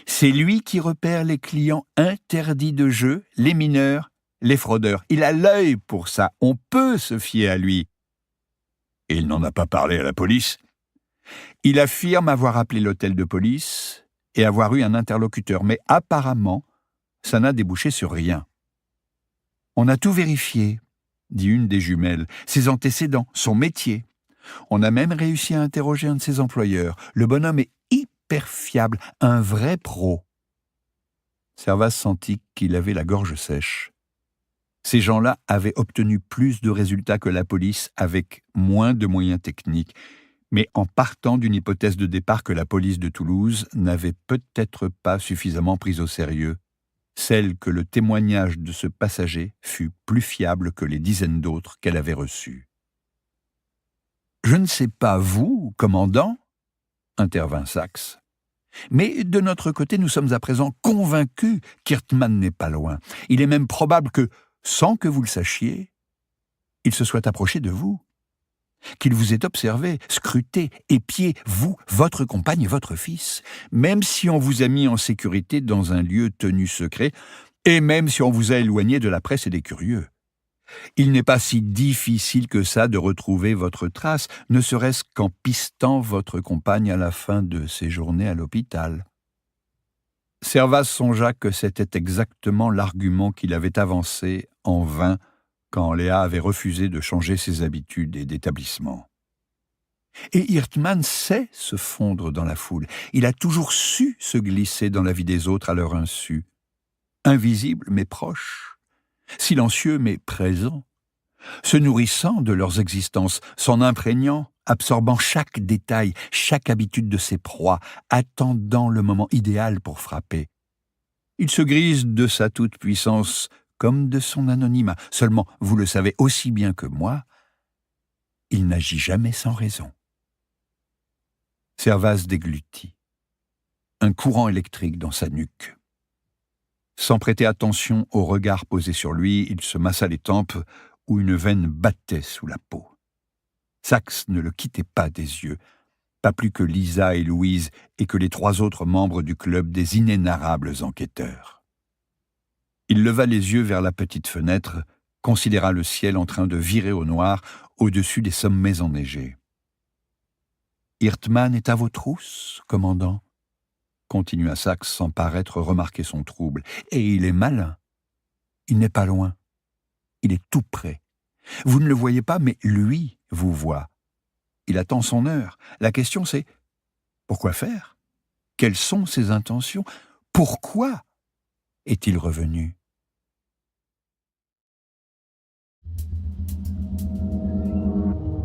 C'est lui qui repère les clients interdits de jeu, les mineurs, les fraudeurs. Il a l'œil pour ça, on peut se fier à lui. » Et il n'en a pas parlé à la police. Il affirme avoir appelé l'hôtel de police et avoir eu un interlocuteur, mais apparemment, ça n'a débouché sur rien. On a tout vérifié, dit une des jumelles, ses antécédents, son métier. On a même réussi à interroger un de ses employeurs. Le bonhomme est hyper fiable, un vrai pro. Servaz sentit qu'il avait la gorge sèche. Ces gens-là avaient obtenu plus de résultats que la police avec moins de moyens techniques, mais en partant d'une hypothèse de départ que la police de Toulouse n'avait peut-être pas suffisamment prise au sérieux, celle que le témoignage de ce passager fut plus fiable que les dizaines d'autres qu'elle avait reçus. « Je ne sais pas vous, commandant, » intervint Saxe, « mais de notre côté, nous sommes à présent convaincus qu'Hirtman n'est pas loin. Il est même probable que, sans que vous le sachiez, il se soit approché de vous, qu'il vous ait observé, scruté, épié, vous, votre compagne et votre fils, même si on vous a mis en sécurité dans un lieu tenu secret, et même si on vous a éloigné de la presse et des curieux. Il n'est pas si difficile que ça de retrouver votre trace, ne serait-ce qu'en pistant votre compagne à la fin de ses journées à l'hôpital. » Servaz songea que c'était exactement l'argument qu'il avait avancé en vain quand Léa avait refusé de changer ses habitudes et d'établissement. Et Hyrtman sait se fondre dans la foule. Il a toujours su se glisser dans la vie des autres à leur insu. Invisible mais proche, silencieux mais présent, se nourrissant de leurs existences, s'en imprégnant, absorbant chaque détail, chaque habitude de ses proies, attendant le moment idéal pour frapper. Il se grise de sa toute-puissance comme de son anonymat. Seulement, vous le savez aussi bien que moi, il n'agit jamais sans raison. Servaz déglutit. Un courant électrique dans sa nuque. Sans prêter attention au regard posé sur lui, il se massa les tempes où une veine battait sous la peau. Saxe ne le quittait pas des yeux, pas plus que Lisa et Louise et que les 3 autres membres du club des inénarrables enquêteurs. Il leva les yeux vers la petite fenêtre, considéra le ciel en train de virer au noir au-dessus des sommets enneigés. « Hyrtman est à vos trousses, commandant ?» continua Saxe sans paraître remarquer son trouble. « Et il est malin. Il n'est pas loin. Il est tout près. Vous ne le voyez pas, mais lui vous voit. Il attend son heure. La question c'est, pourquoi faire ? Quelles sont ses intentions ? Pourquoi est-il revenu ?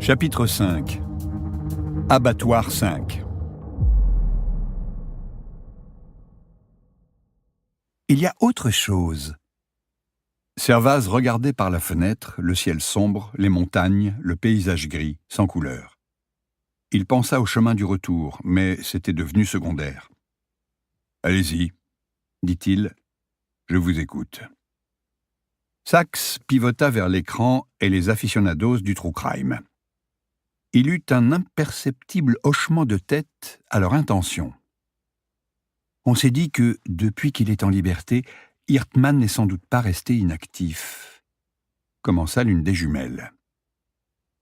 Chapitre 5. Abattoir 5. Il y a autre chose. Servaz regardait par la fenêtre le ciel sombre, les montagnes, le paysage gris, sans couleur. Il pensa au chemin du retour, mais c'était devenu secondaire. « Allez-y, » dit-il, « je vous écoute. » Saxe pivota vers l'écran et les aficionados du true crime. Il eut un imperceptible hochement de tête à leur intention. On s'est dit que, depuis qu'il est en liberté, Hirtman n'est sans doute pas resté inactif. Commença l'une des jumelles.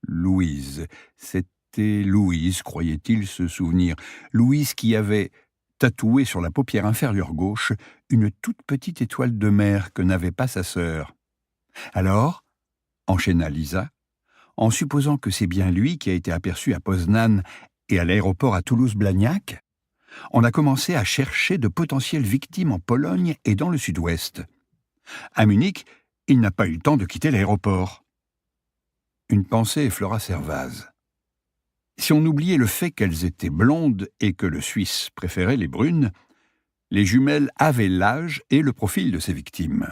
Louise, c'était Louise, croyait-il se souvenir. Louise qui avait tatoué sur la paupière inférieure gauche une toute petite étoile de mer que n'avait pas sa sœur. Alors, enchaîna Lisa, en supposant que c'est bien lui qui a été aperçu à Poznan et à l'aéroport à Toulouse-Blagnac, on a commencé à chercher de potentielles victimes en Pologne et dans le sud-ouest. À Munich, il n'a pas eu le temps de quitter l'aéroport. Une pensée effleura Servaz. Si on oubliait le fait qu'elles étaient blondes et que le Suisse préférait les brunes, les jumelles avaient l'âge et le profil de ces victimes.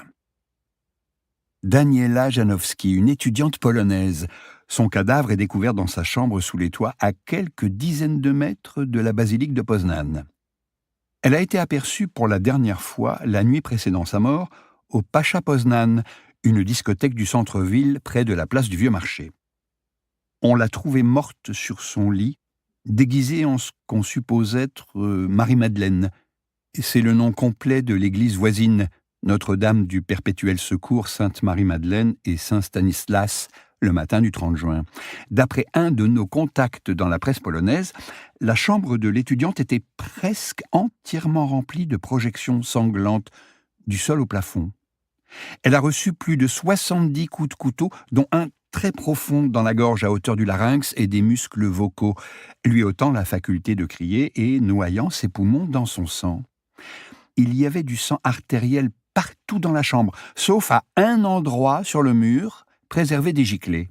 Daniela Janowski, une étudiante polonaise. Son cadavre est découvert dans sa chambre sous les toits à quelques dizaines de mètres de la basilique de Poznan. Elle a été aperçue pour la dernière fois la nuit précédant sa mort au Pacha Poznan, une discothèque du centre-ville près de la place du Vieux-Marché. On l'a trouvée morte sur son lit, déguisée en ce qu'on suppose être Marie-Madeleine. C'est le nom complet de l'église voisine, Notre-Dame du Perpétuel Secours, Sainte-Marie-Madeleine et Saint-Stanislas, le matin du 30 juin. D'après un de nos contacts dans la presse polonaise, la chambre de l'étudiante était presque entièrement remplie de projections sanglantes du sol au plafond. Elle a reçu plus de 70 coups de couteau, dont un très profond dans la gorge à hauteur du larynx et des muscles vocaux, lui ôtant la faculté de crier et noyant ses poumons dans son sang. Il y avait du sang artériel partout dans la chambre, sauf à un endroit sur le mur, préservé des giclées.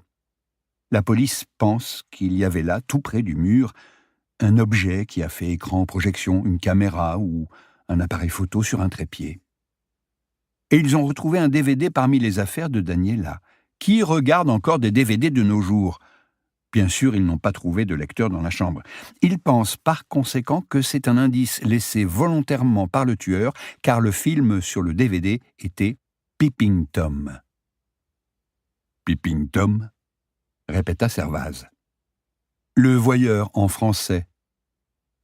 La police pense qu'il y avait là, tout près du mur, un objet qui a fait écran-projection, une caméra ou un appareil photo sur un trépied. Et ils ont retrouvé un DVD parmi les affaires de Daniela. Qui regarde encore des DVD de nos jours ? Bien sûr, ils n'ont pas trouvé de lecteur dans la chambre. Ils pensent par conséquent que c'est un indice laissé volontairement par le tueur, car le film sur le DVD était Peeping Tom. Peeping Tom, répéta Servaz. Le voyeur en français,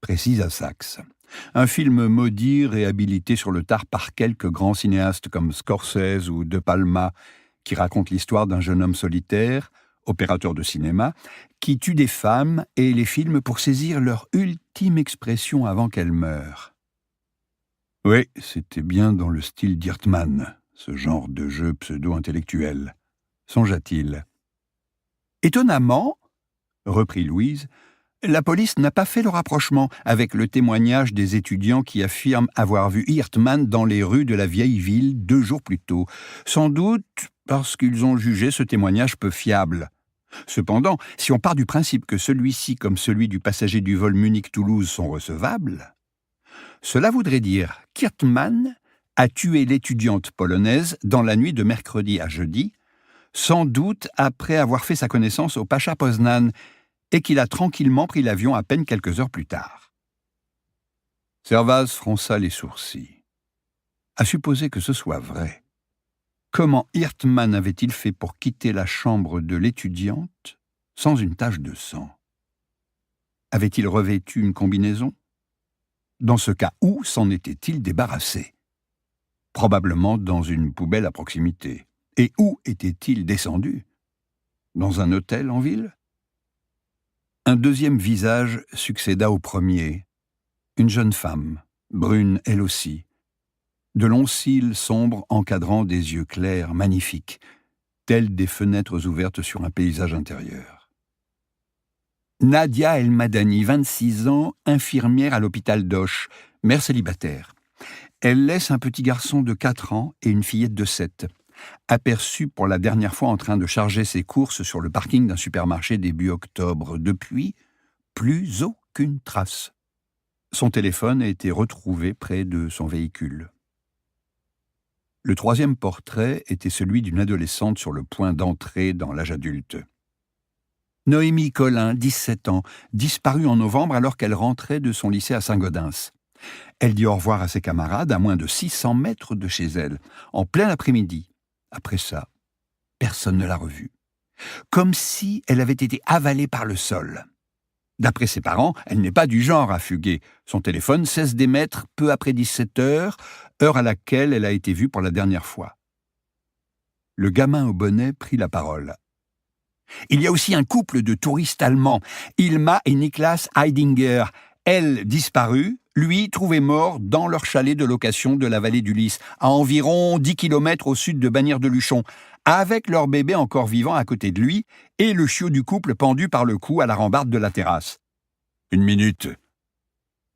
précisa Saxe. Un film maudit réhabilité sur le tard par quelques grands cinéastes comme Scorsese ou De Palma, qui raconte l'histoire d'un jeune homme solitaire, opérateur de cinéma, qui tue des femmes et les filme pour saisir leur ultime expression avant qu'elles meurent. Oui, c'était bien dans le style d'Hirtman, ce genre de jeu pseudo-intellectuel, songea-t-il. Étonnamment, reprit Louise, la police n'a pas fait le rapprochement avec le témoignage des étudiants qui affirment avoir vu Hirtman dans les rues de la vieille ville 2 jours plus tôt, sans doute parce qu'ils ont jugé ce témoignage peu fiable. Cependant, si on part du principe que celui-ci comme celui du passager du vol Munich-Toulouse sont recevables, cela voudrait dire qu'Hirtman a tué l'étudiante polonaise dans la nuit de mercredi à jeudi, sans doute après avoir fait sa connaissance au Pacha Poznan, et qu'il a tranquillement pris l'avion à peine quelques heures plus tard. Servaz fronça les sourcils. À supposer que ce soit vrai, comment Hirtman avait-il fait pour quitter la chambre de l'étudiante sans une tache de sang ? Avait-il revêtu une combinaison ? Dans ce cas, où s'en était-il débarrassé ? Probablement dans une poubelle à proximité. Et où était-il descendu ? Dans un hôtel en ville ? Un deuxième visage succéda au premier. Une jeune femme, brune elle aussi. De longs cils sombres encadrant des yeux clairs, magnifiques, tels des fenêtres ouvertes sur un paysage intérieur. Nadia El Madani, 26 ans, infirmière à l'hôpital d'Osh, mère célibataire. Elle laisse un petit garçon de 4 ans et une fillette de 7. Aperçue pour la dernière fois en train de charger ses courses sur le parking d'un supermarché début octobre. Depuis, plus aucune trace. Son téléphone a été retrouvé près de son véhicule. Le troisième portrait était celui d'une adolescente sur le point d'entrer dans l'âge adulte. Noémie Collin, 17 ans, disparue en novembre alors qu'elle rentrait de son lycée à Saint-Gaudens. Elle dit au revoir à ses camarades à moins de 600 mètres de chez elle, en plein après-midi. Après ça, personne ne l'a revue. comme si elle avait été avalée par le sol. D'après ses parents, elle n'est pas du genre à fuguer. Son téléphone cesse d'émettre peu après 17 heures, heure à laquelle elle a été vue pour la dernière fois. Le gamin au bonnet prit la parole. Il y a aussi un couple de touristes allemands, Ilma et Niklas Heidinger. Elle disparue, lui trouvé mort dans leur chalet de location de la vallée du Lys, à environ 10 km au sud de Bagnères-de-Luchon, avec leur bébé encore vivant à côté de lui et le chiot du couple pendu par le cou à la rambarde de la terrasse. Une minute.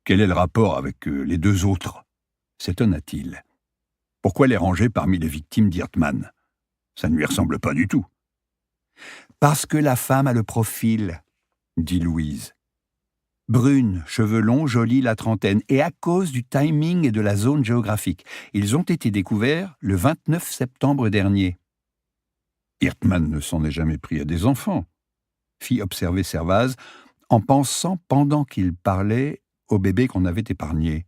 Quel est le rapport avec les deux autres ? S'étonna-t-il. Pourquoi les ranger parmi les victimes d'Hirtman ? Ça ne lui ressemble pas du tout. Parce que la femme a le profil, dit Louise. Brune, cheveux longs, jolie, la trentaine, et à cause du timing et de la zone géographique. Ils ont été découverts le 29 septembre dernier. Hirtman ne s'en est jamais pris à des enfants, fit observer Servaz, en pensant, pendant qu'il parlait, au bébé qu'on avait épargné.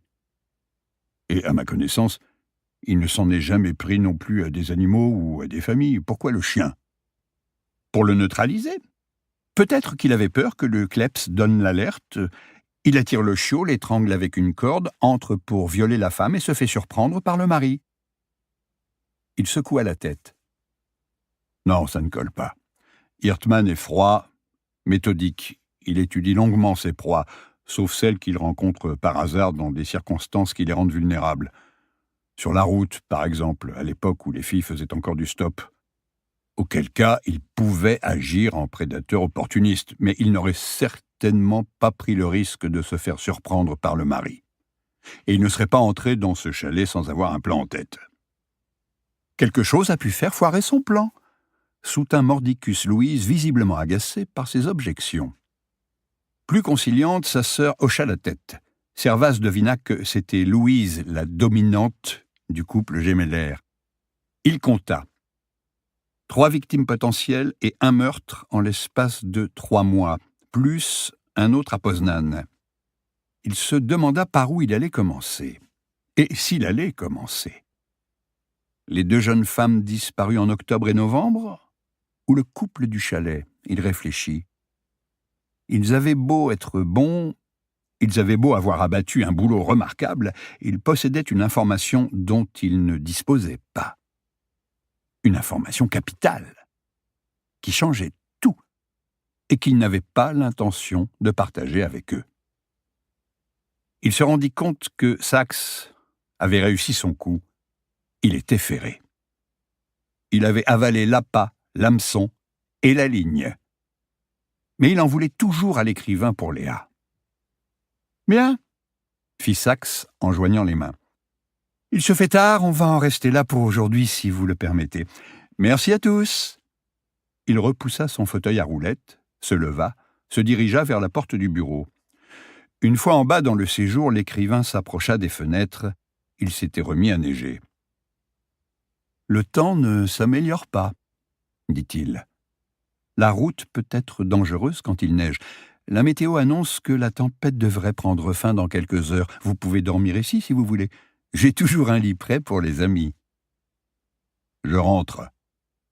Et à ma connaissance, il ne s'en est jamais pris non plus à des animaux ou à des familles. Pourquoi le chien ? Pour le neutraliser. Peut-être qu'il avait peur que le kleps donne l'alerte. Il attire le chiot, l'étrangle avec une corde, entre pour violer la femme et se fait surprendre par le mari. Il secoua la tête. Non, ça ne colle pas. Hirtman est froid, méthodique. Il étudie longuement ses proies, sauf celles qu'il rencontre par hasard dans des circonstances qui les rendent vulnérables. Sur la route, par exemple, à l'époque où les filles faisaient encore du stop. Auquel cas, il pouvait agir en prédateur opportuniste, mais il n'aurait certainement pas pris le risque de se faire surprendre par le mari. Et il ne serait pas entré dans ce chalet sans avoir un plan en tête. Quelque chose a pu faire foirer son plan, soutint mordicus Louise, visiblement agacée par ses objections. Plus conciliante, sa sœur hocha la tête. Servaz devina que c'était Louise, la dominante du couple gémellaire. Il compta 3 victimes potentielles et un meurtre en l'espace de 3 mois, plus un autre à Poznan. Il se demanda par où il allait commencer. Et s'il allait commencer. Les 2 jeunes femmes disparues en octobre et novembre ? Ou le couple du chalet ? Il réfléchit. Ils avaient beau être bons, ils avaient beau avoir abattu un boulot remarquable, ils possédaient une information dont ils ne disposaient pas. Une information capitale, qui changeait tout, et qu'il n'avait pas l'intention de partager avec eux. Il se rendit compte que Sachs avait réussi son coup. Il était ferré. Il avait avalé l'appât, l'hameçon et la ligne. Mais il en voulait toujours à l'écrivain pour Léa. « Bien, » fit Sachs en joignant les mains. Il se fait tard, on va en rester là pour aujourd'hui, si vous le permettez. Merci à tous. Il repoussa son fauteuil à roulettes, se leva, se dirigea vers la porte du bureau. Une fois en bas dans le séjour, l'écrivain s'approcha des fenêtres. Il s'était remis à neiger. « Le temps ne s'améliore pas, » dit-il. « La route peut être dangereuse quand il neige. La météo annonce que la tempête devrait prendre fin dans quelques heures. Vous pouvez dormir ici si vous voulez. J'ai toujours un lit prêt pour les amis. »« Je rentre, »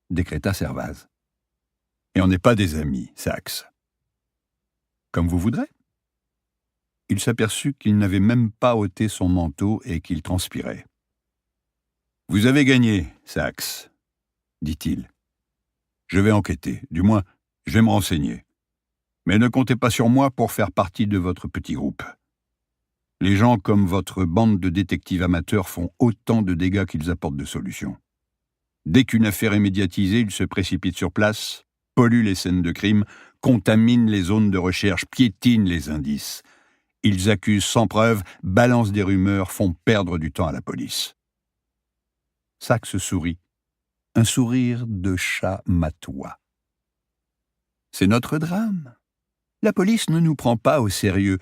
décréta Servaz. « Et on n'est pas des amis, Sachs. »« Comme vous voudrez. » Il s'aperçut qu'il n'avait même pas ôté son manteau et qu'il transpirait. « Vous avez gagné, Sachs, » dit-il. « Je vais enquêter, du moins, je vais me renseigner. Mais ne comptez pas sur moi pour faire partie de votre petit groupe. Les gens comme votre bande de détectives amateurs font autant de dégâts qu'ils apportent de solutions. Dès qu'une affaire est médiatisée, ils se précipitent sur place, polluent les scènes de crime, contaminent les zones de recherche, piétinent les indices. Ils accusent sans preuve, balancent des rumeurs, font perdre du temps à la police. » Sachs sourit. Un sourire de chat matois. « C'est notre drame. La police ne nous prend pas au sérieux.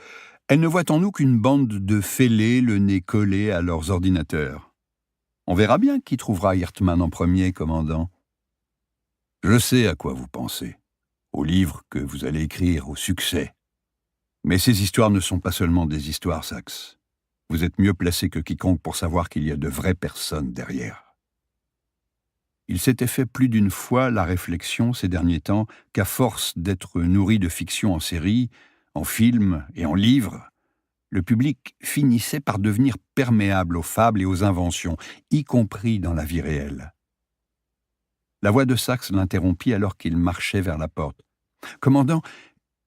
Elle ne voit en nous qu'une bande de fêlés, le nez collé à leurs ordinateurs. On verra bien qui trouvera Hirtman en premier, commandant. Je sais à quoi vous pensez, au livre que vous allez écrire, au succès. Mais ces histoires ne sont pas seulement des histoires, Sachs. Vous êtes mieux placé que quiconque pour savoir qu'il y a de vraies personnes derrière. Il s'était fait plus d'une fois la réflexion ces derniers temps qu'à force d'être nourri de fiction en série, en film et en livres, le public finissait par devenir perméable aux fables et aux inventions, y compris dans la vie réelle. La voix de Saxe l'interrompit alors qu'il marchait vers la porte. « Commandant,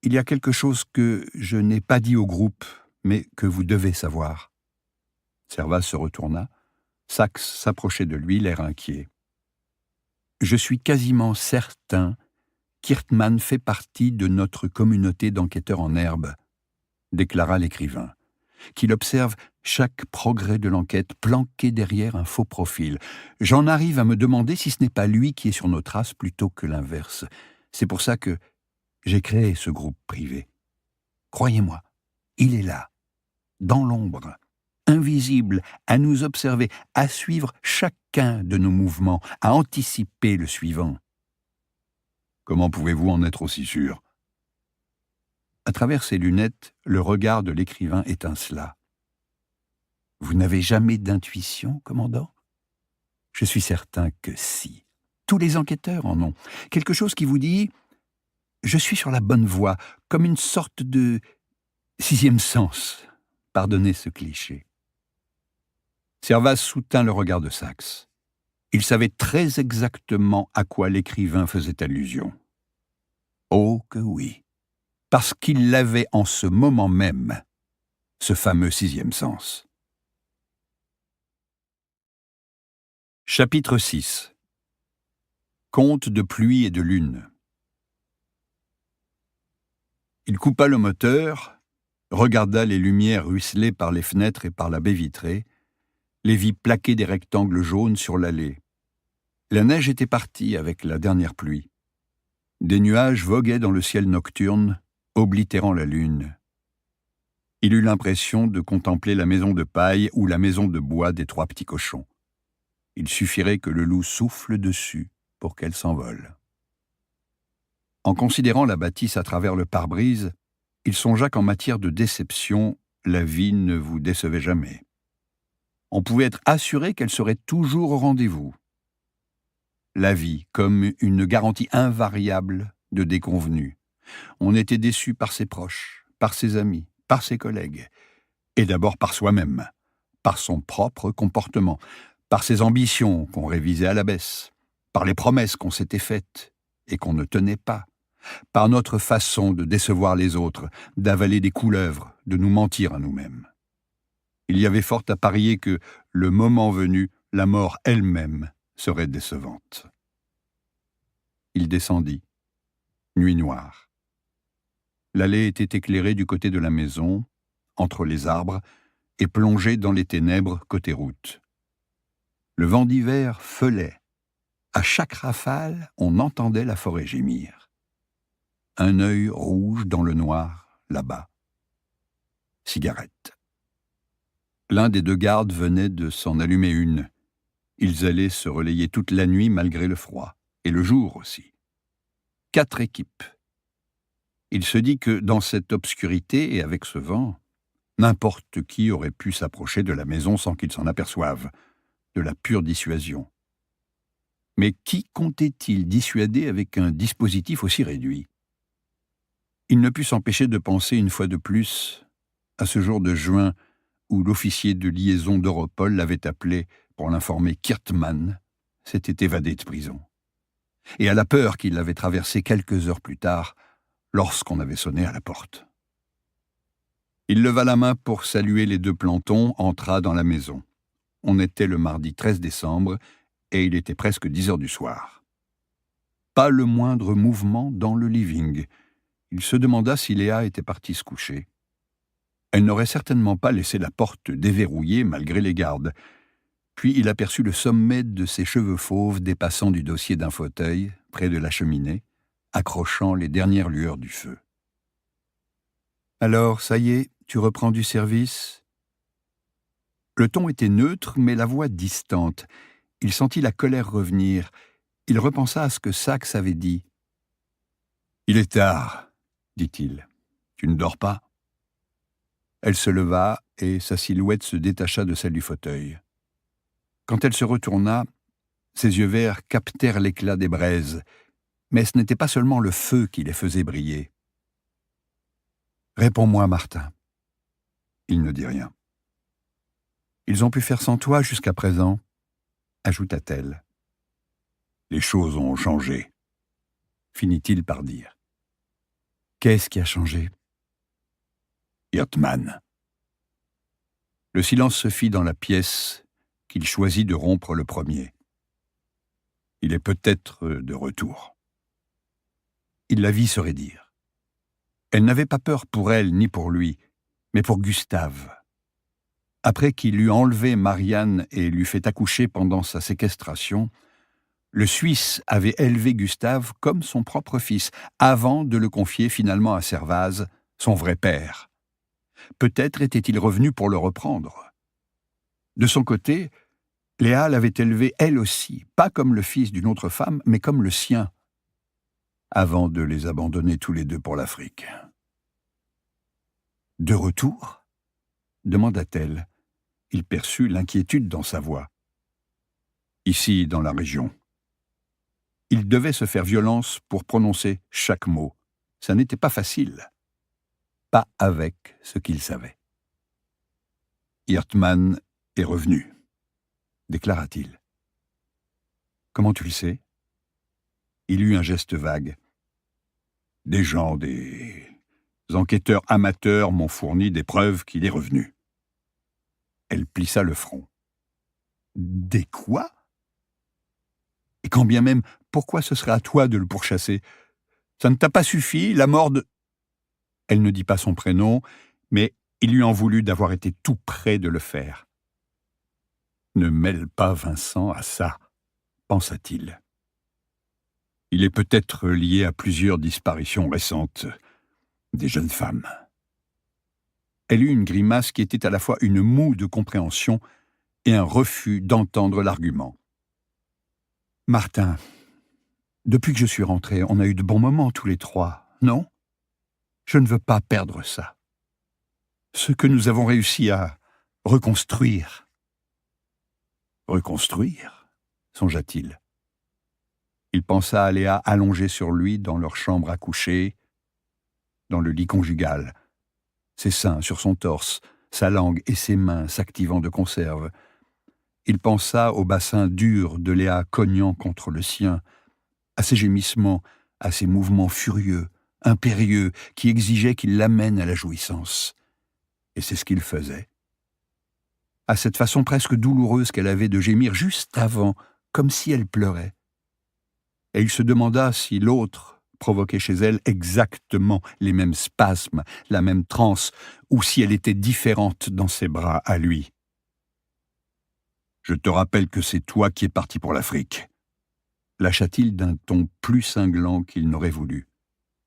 il y a quelque chose que je n'ai pas dit au groupe, mais que vous devez savoir. » Servaz se retourna. Saxe s'approchait de lui, l'air inquiet. « Je suis quasiment certain qu'Hirtman fait partie de notre communauté d'enquêteurs en herbe, » déclara l'écrivain, « qu'il observe chaque progrès de l'enquête planqué derrière un faux profil. J'en arrive à me demander si ce n'est pas lui qui est sur nos traces plutôt que l'inverse. C'est pour ça que j'ai créé ce groupe privé. Croyez-moi, il est là, dans l'ombre, invisible, à nous observer, à suivre chacun de nos mouvements, à anticiper le suivant. » « Comment pouvez-vous en être aussi sûr ?» À travers ses lunettes, le regard de l'écrivain étincela. « Vous n'avez jamais d'intuition, commandant ? Je suis certain que si. Tous les enquêteurs en ont. Quelque chose qui vous dit « Je suis sur la bonne voie », comme une sorte de sixième sens. Pardonnez ce cliché. Servaz soutint le regard de Saxe. Il savait très exactement à quoi l'écrivain faisait allusion. Oh que oui, parce qu'il l'avait en ce moment même, ce fameux sixième sens. Chapitre 6. Conte de pluie et de lune. Il coupa le moteur, regarda les lumières ruisseler par les fenêtres et par la baie vitrée, les vit plaquer des rectangles jaunes sur l'allée. La neige était partie avec la dernière pluie. Des nuages voguaient dans le ciel nocturne, oblitérant la lune. Il eut l'impression de contempler la maison de paille ou la maison de bois des trois petits cochons. Il suffirait que le loup souffle dessus pour qu'elle s'envole. En considérant la bâtisse à travers le pare-brise, il songea qu'en matière de déception, la vie ne vous décevait jamais. On pouvait être assuré qu'elle serait toujours au rendez-vous. La vie comme une garantie invariable de déconvenus. On était déçu par ses proches, par ses amis, par ses collègues, et d'abord par soi-même, par son propre comportement, par ses ambitions qu'on révisait à la baisse, par les promesses qu'on s'était faites et qu'on ne tenait pas, par notre façon de décevoir les autres, d'avaler des couleuvres, de nous mentir à nous-mêmes. Il y avait fort à parier que, le moment venu, la mort elle-même serait décevante. Il descendit. Nuit noire. L'allée était éclairée du côté de la maison, entre les arbres, et plongée dans les ténèbres côté route. Le vent d'hiver feulait. À chaque rafale, on entendait la forêt gémir. Un œil rouge dans le noir, là-bas. Cigarette. L'un des deux gardes venait de s'en allumer une. Ils allaient se relayer toute la nuit malgré le froid, et le jour aussi. 4 équipes. Il se dit que dans cette obscurité et avec ce vent, n'importe qui aurait pu s'approcher de la maison sans qu'il s'en aperçoive, de la pure dissuasion. Mais qui comptait-il dissuader avec un dispositif aussi réduit ? Il ne put s'empêcher de penser une fois de plus à ce jour de juin où l'officier de liaison d'Europol l'avait appelé pour l'informer qu'Hirtman s'était évadé de prison, et à la peur qu'il avait traversée quelques heures plus tard lorsqu'on avait sonné à la porte. Il leva la main pour saluer les 2 plantons, entra dans la maison. On était le mardi 13 décembre, et il était presque 10 heures du soir. Pas le moindre mouvement dans le living. Il se demanda si Léa était partie se coucher. Elle n'aurait certainement pas laissé la porte déverrouillée malgré les gardes. Puis il aperçut le sommet de ses cheveux fauves dépassant du dossier d'un fauteuil, près de la cheminée, accrochant les dernières lueurs du feu. « Alors, ça y est, tu reprends du service ?» Le ton était neutre, mais la voix distante. Il sentit la colère revenir. Il repensa à ce que Saxe avait dit. « Il est tard, dit-il. Tu ne dors pas ?» Elle se leva et sa silhouette se détacha de celle du fauteuil. Quand elle se retourna, Ses yeux verts captèrent l'éclat des braises, mais ce n'était pas seulement le feu qui les faisait briller. « Réponds-moi, Martin. » Il ne dit rien. « Ils ont pu faire sans toi jusqu'à présent, » ajouta-t-elle. « Les choses ont changé, » finit-il par dire. « Qu'est-ce qui a changé ?»« Hirtman. » Le silence se fit dans la pièce qu'il choisit de rompre le premier. Il est peut-être de retour. Il la vit se raidir. Elle n'avait pas peur pour elle ni pour lui, mais pour Gustave. Après qu'il eut enlevé Marianne et l'eut fait accoucher pendant sa séquestration, le Suisse avait élevé Gustave comme son propre fils, avant de le confier finalement à Servaz, son vrai père. Peut-être était-il revenu pour le reprendre. De son côté, Léa l'avait élevé elle aussi, pas comme le fils d'une autre femme, mais comme le sien, avant de les abandonner tous les deux pour l'Afrique. « De retour ?» demanda-t-elle. Il perçut l'inquiétude dans sa voix. « Ici, dans la région. » Il devait se faire violence pour prononcer chaque mot. Ça n'était pas facile. Pas avec ce qu'il savait. « Hirtman est revenu, » déclara-t-il. « Comment tu le sais ?» Il eut un geste vague. « Des enquêteurs amateurs m'ont fourni des preuves qu'il est revenu. » Elle plissa le front. « Des quoi ? Et quand bien même, pourquoi ce serait à toi de le pourchasser ? Ça ne t'a pas suffi, la mort de... » Elle ne dit pas son prénom, mais il lui en voulut d'avoir été tout près de le faire. « Ne mêle pas Vincent à ça, » pensa-t-il. Il est peut-être lié à plusieurs disparitions récentes des jeunes femmes. Elle eut une grimace qui était à la fois une moue de compréhension et un refus d'entendre l'argument. « Martin, depuis que je suis rentré, on a eu de bons moments tous les trois, non ? Je ne veux pas perdre ça. Ce que nous avons réussi à reconstruire. » « Reconstruire ?» songea-t-il. Il pensa à Léa allongée sur lui dans leur chambre à coucher, dans le lit conjugal, ses seins sur son torse, sa langue et ses mains s'activant de conserve. Il pensa au bassin dur de Léa cognant contre le sien, à ses gémissements, à ses mouvements furieux, impérieux, qui exigeaient qu'il l'amène à la jouissance. Et c'est ce qu'il faisait. À cette façon presque douloureuse qu'elle avait de gémir juste avant, comme si elle pleurait. Et il se demanda si l'autre provoquait chez elle exactement les mêmes spasmes, la même transe, ou si elle était différente dans ses bras à lui. « Je te rappelle que c'est toi qui es parti pour l'Afrique », lâcha-t-il d'un ton plus cinglant qu'il n'aurait voulu.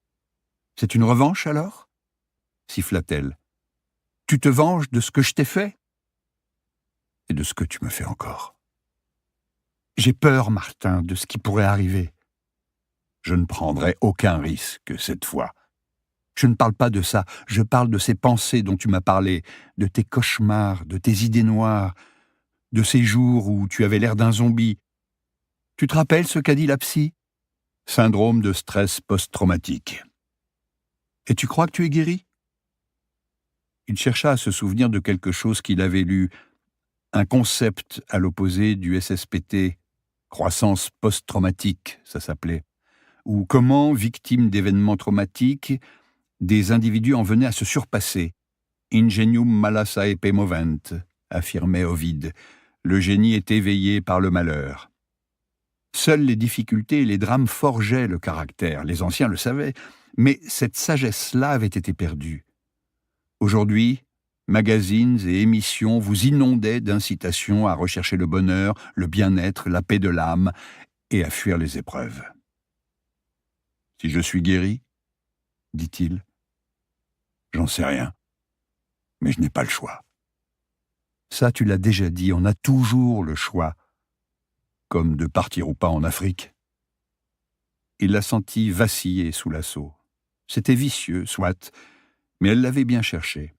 « C'est une revanche alors ?» siffla-t-elle. « Tu te venges de ce que je t'ai fait ? Et de ce que tu me fais encore. J'ai peur, Martin, de ce qui pourrait arriver. Je ne prendrai aucun risque cette fois. Je ne parle pas de ça, je parle de ces pensées dont tu m'as parlé, de tes cauchemars, de tes idées noires, de ces jours où tu avais l'air d'un zombie. Tu te rappelles ce qu'a dit la psy ? Syndrome de stress post-traumatique. Et tu crois que tu es guéri ? Il chercha à se souvenir de quelque chose qu'il avait lu, un concept à l'opposé du SSPT, croissance post-traumatique, ça s'appelait, ou comment, victimes d'événements traumatiques, des individus en venaient à se surpasser. Ingenium mala saepe movent, affirmait Ovide. Le génie est éveillé par le malheur. Seules les difficultés et les drames forgeaient le caractère, les anciens le savaient, mais cette sagesse-là avait été perdue. Aujourd'hui, magazines et émissions vous inondaient d'incitations à rechercher le bonheur, le bien-être, la paix de l'âme et à fuir les épreuves. « Si je suis guéri, dit-il, j'en sais rien, mais je n'ai pas le choix. » Ça, tu l'as déjà dit, on a toujours le choix, comme de partir ou pas en Afrique. Il la sentit vaciller sous l'assaut. C'était vicieux, soit, mais elle l'avait bien cherché.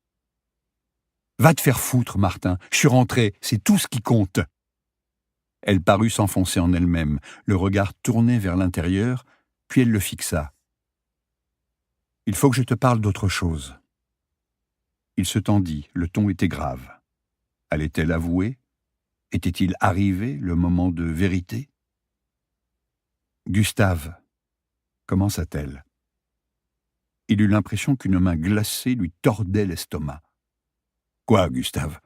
« Va te faire foutre, Martin, je suis rentré, c'est tout ce qui compte. » Elle parut s'enfoncer en elle-même, le regard tourné vers l'intérieur, puis elle le fixa. « Il faut que je te parle d'autre chose. » Il se tendit, le ton était grave. Allait-elle avouer? Était-il arrivé le moment de vérité? « Gustave, » commença-t-elle. Il eut l'impression qu'une main glacée lui tordait l'estomac. « Quoi, Gustave ? »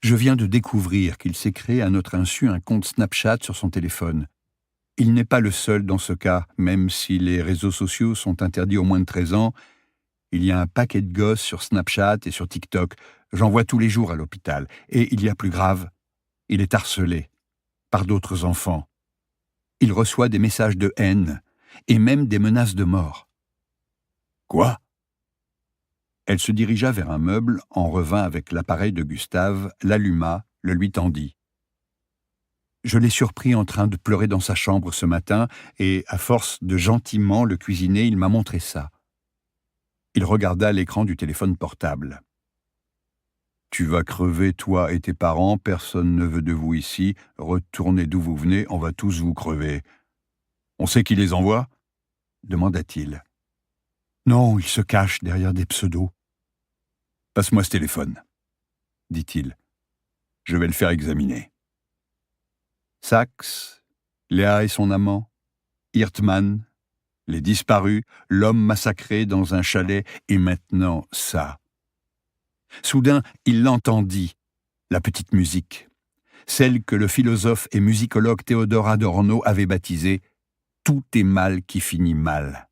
Je viens de découvrir qu'il s'est créé à notre insu un compte Snapchat sur son téléphone. Il n'est pas le seul dans ce cas, même si les réseaux sociaux sont interdits aux moins de 13 ans. Il y a un paquet de gosses sur Snapchat et sur TikTok. J'en vois tous les jours à l'hôpital. Et il y a plus grave, il est harcelé par d'autres enfants. Il reçoit des messages de haine et même des menaces de mort. Quoi ? Elle se dirigea vers un meuble, en revint avec l'appareil de Gustave, l'alluma, le lui tendit. Je l'ai surpris en train de pleurer dans sa chambre ce matin, et à force de gentiment le cuisiner, il m'a montré ça. Il regarda l'écran du téléphone portable. « Tu vas crever, toi et tes parents, personne ne veut de vous ici, retournez d'où vous venez, on va tous vous crever. On sait qui les envoie ?» demanda-t-il. « Non, ils se cachent derrière des pseudos. »« Passe-moi ce téléphone, » dit-il. « Je vais le faire examiner. » Saxe, Léa et son amant, Hirtmann, les disparus, l'homme massacré dans un chalet, et maintenant ça. Soudain, il l'entendit, la petite musique, celle que le philosophe et musicologue Théodore Adorno avait baptisée « Tout est mal qui finit mal ».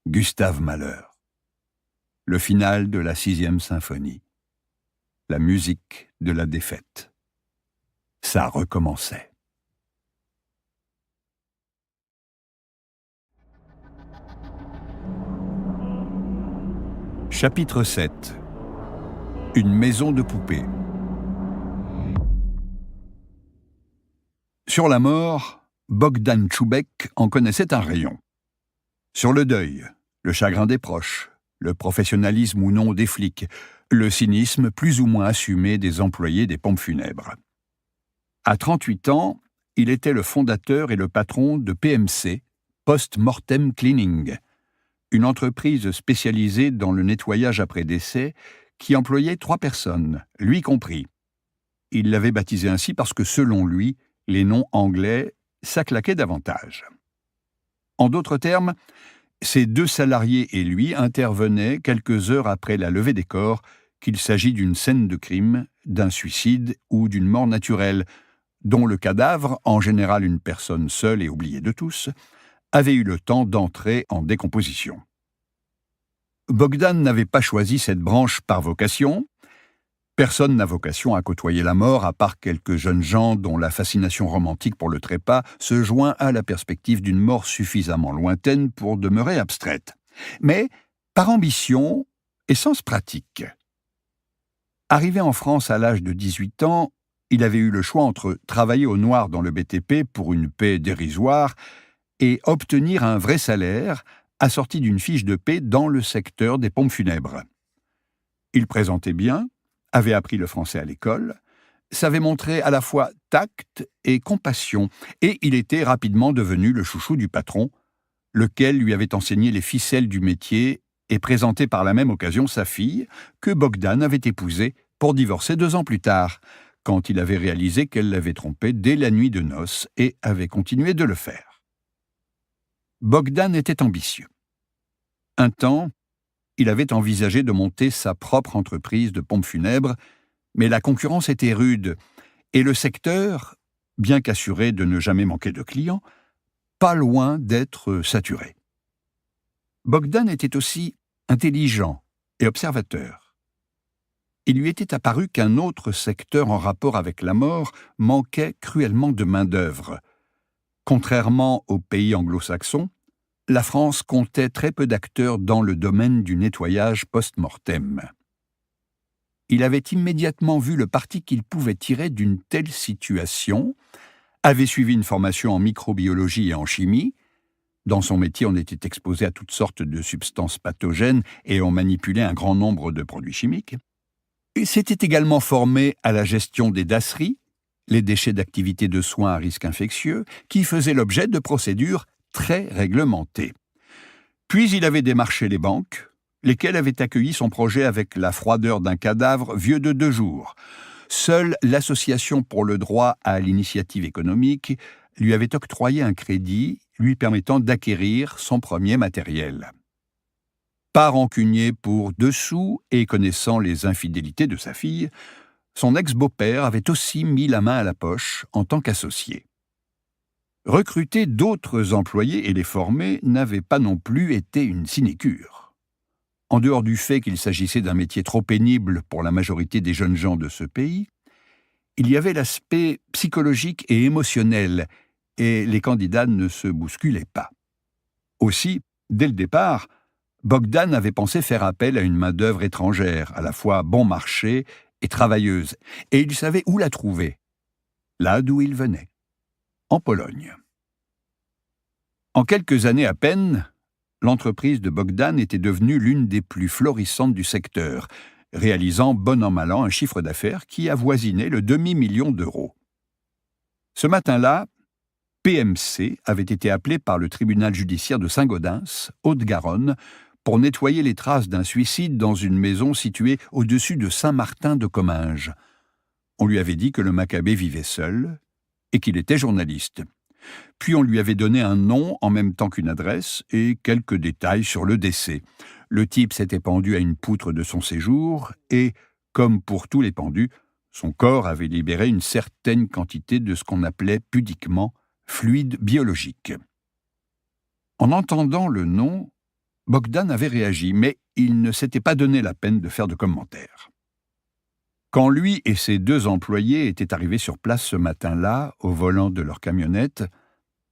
Gustave Mahler. Le final de la 6e symphonie. La musique de la défaite. Ça recommençait. Chapitre 7. Une maison de poupées. Sur la mort, Bogdan Tchoubek en connaissait un rayon. Sur le deuil, le chagrin des proches, le professionnalisme ou non des flics, le cynisme plus ou moins assumé des employés des pompes funèbres. À 38 ans, il était le fondateur et le patron de PMC, Post Mortem Cleaning, une entreprise spécialisée dans le nettoyage après décès qui employait 3 personnes, lui compris. Il l'avait baptisé ainsi parce que, selon lui, les noms anglais, ça claquait davantage. En d'autres termes, ses 2 salariés et lui intervenaient quelques heures après la levée des corps, qu'il s'agit d'une scène de crime, d'un suicide ou d'une mort naturelle, dont le cadavre, en général une personne seule et oubliée de tous, avait eu le temps d'entrer en décomposition. Bogdan n'avait pas choisi cette branche par vocation. Personne n'a vocation à côtoyer la mort, à part quelques jeunes gens dont la fascination romantique pour le trépas se joint à la perspective d'une mort suffisamment lointaine pour demeurer abstraite. Mais par ambition et sens pratique. Arrivé en France à l'âge de 18 ans, il avait eu le choix entre travailler au noir dans le BTP pour une paie dérisoire et obtenir un vrai salaire assorti d'une fiche de paie dans le secteur des pompes funèbres. Il présentait bien, avait appris le français à l'école, savait montrer à la fois tact et compassion, et il était rapidement devenu le chouchou du patron, lequel lui avait enseigné les ficelles du métier et présenté par la même occasion sa fille, que Bogdan avait épousée pour divorcer 2 ans plus tard, quand il avait réalisé qu'elle l'avait trompé dès la nuit de noces et avait continué de le faire. Bogdan était ambitieux. Un temps, il avait envisagé de monter sa propre entreprise de pompes funèbres, mais la concurrence était rude, et le secteur, bien qu'assuré de ne jamais manquer de clients, pas loin d'être saturé. Bogdan était aussi intelligent et observateur. Il lui était apparu qu'un autre secteur en rapport avec la mort manquait cruellement de main-d'œuvre. Contrairement aux pays anglo-saxons, la France comptait très peu d'acteurs dans le domaine du nettoyage post-mortem. Il avait immédiatement vu le parti qu'il pouvait tirer d'une telle situation, avait suivi une formation en microbiologie et en chimie. Dans son métier, on était exposé à toutes sortes de substances pathogènes et on manipulait un grand nombre de produits chimiques. Il s'était également formé à la gestion des dasseries, les déchets d'activités de soins à risque infectieux, qui faisaient l'objet de procédures très réglementées. Puis il avait démarché les banques, lesquelles avaient accueilli son projet avec la froideur d'un cadavre vieux de 2 jours. Seule l'Association pour le droit à l'initiative économique lui avait octroyé un crédit lui permettant d'acquérir son premier matériel. Pas rancunier pour 2 sous et connaissant les infidélités de sa fille, son ex-beau-père avait aussi mis la main à la poche en tant qu'associé. Recruter d'autres employés et les former n'avait pas non plus été une sinécure. En dehors du fait qu'il s'agissait d'un métier trop pénible pour la majorité des jeunes gens de ce pays, il y avait l'aspect psychologique et émotionnel, et les candidats ne se bousculaient pas. Aussi, dès le départ, Bogdan avait pensé faire appel à une main-d'œuvre étrangère, à la fois bon marché et travailleuse, et il savait où la trouver, là d'où il venait, en Pologne. En quelques années à peine, l'entreprise de Bogdan était devenue l'une des plus florissantes du secteur, réalisant bon an mal an un chiffre d'affaires qui avoisinait le demi-million d'euros. Ce matin-là, PMC avait été appelé par le tribunal judiciaire de Saint-Gaudens, Haute-Garonne, pour nettoyer les traces d'un suicide dans une maison située au-dessus de Saint-Martin de Comminges. On lui avait dit que le Maccabée vivait seul et qu'il était journaliste. Puis on lui avait donné un nom en même temps qu'une adresse et quelques détails sur le décès. Le type s'était pendu à une poutre de son séjour et, comme pour tous les pendus, son corps avait libéré une certaine quantité de ce qu'on appelait pudiquement fluide biologique. En entendant le nom, Bogdan avait réagi, mais il ne s'était pas donné la peine de faire de commentaires. Quand lui et ses 2 employés étaient arrivés sur place ce matin-là, au volant de leur camionnette,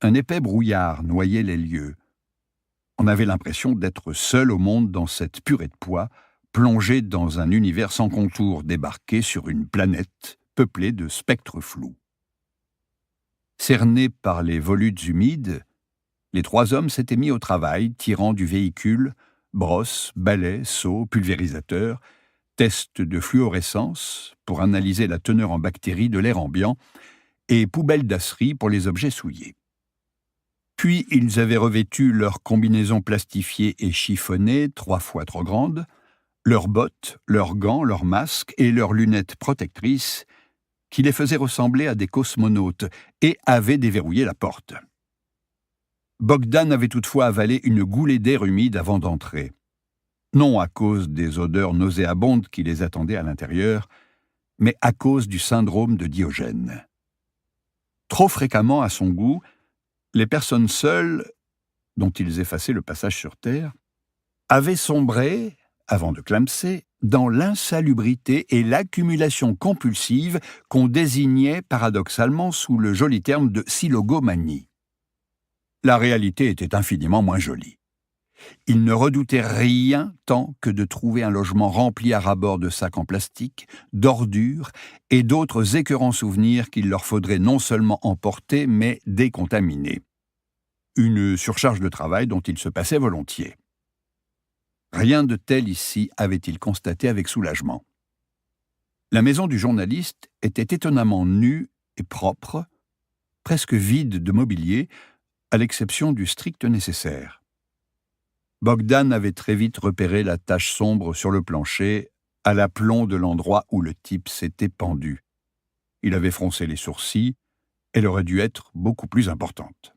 un épais brouillard noyait les lieux. On avait l'impression d'être seul au monde dans cette purée de poids, plongé dans un univers sans contour, débarqué sur une planète peuplée de spectres flous. Cernés par les volutes humides, les 3 hommes s'étaient mis au travail, tirant du véhicule brosse, balai, seau, pulvérisateur, test de fluorescence pour analyser la teneur en bactéries de l'air ambiant et poubelle d'acerie pour les objets souillés. Puis ils avaient revêtu leurs combinaisons plastifiées et chiffonnées 3 fois trop grandes, leurs bottes, leurs gants, leurs masques et leurs lunettes protectrices qui les faisaient ressembler à des cosmonautes et avaient déverrouillé la porte. Bogdan avait toutefois avalé une goulée d'air humide avant d'entrer. Non à cause des odeurs nauséabondes qui les attendaient à l'intérieur, mais à cause du syndrome de Diogène. Trop fréquemment, à son goût, les personnes seules, dont ils effaçaient le passage sur Terre, avaient sombré, avant de clamser, dans l'insalubrité et l'accumulation compulsive qu'on désignait paradoxalement sous le joli terme de silogomanie. La réalité était infiniment moins jolie. Ils ne redoutaient rien tant que de trouver un logement rempli à ras-bord de sacs en plastique, d'ordures et d'autres écœurants souvenirs qu'il leur faudrait non seulement emporter, mais décontaminer. Une surcharge de travail dont ils se passaient volontiers. Rien de tel ici avait-il constaté avec soulagement. La maison du journaliste était étonnamment nue et propre, presque vide de mobilier, à l'exception du strict nécessaire. Bogdan avait très vite repéré la tache sombre sur le plancher, à l'aplomb de l'endroit où le type s'était pendu. Il avait froncé les sourcils, elle aurait dû être beaucoup plus importante.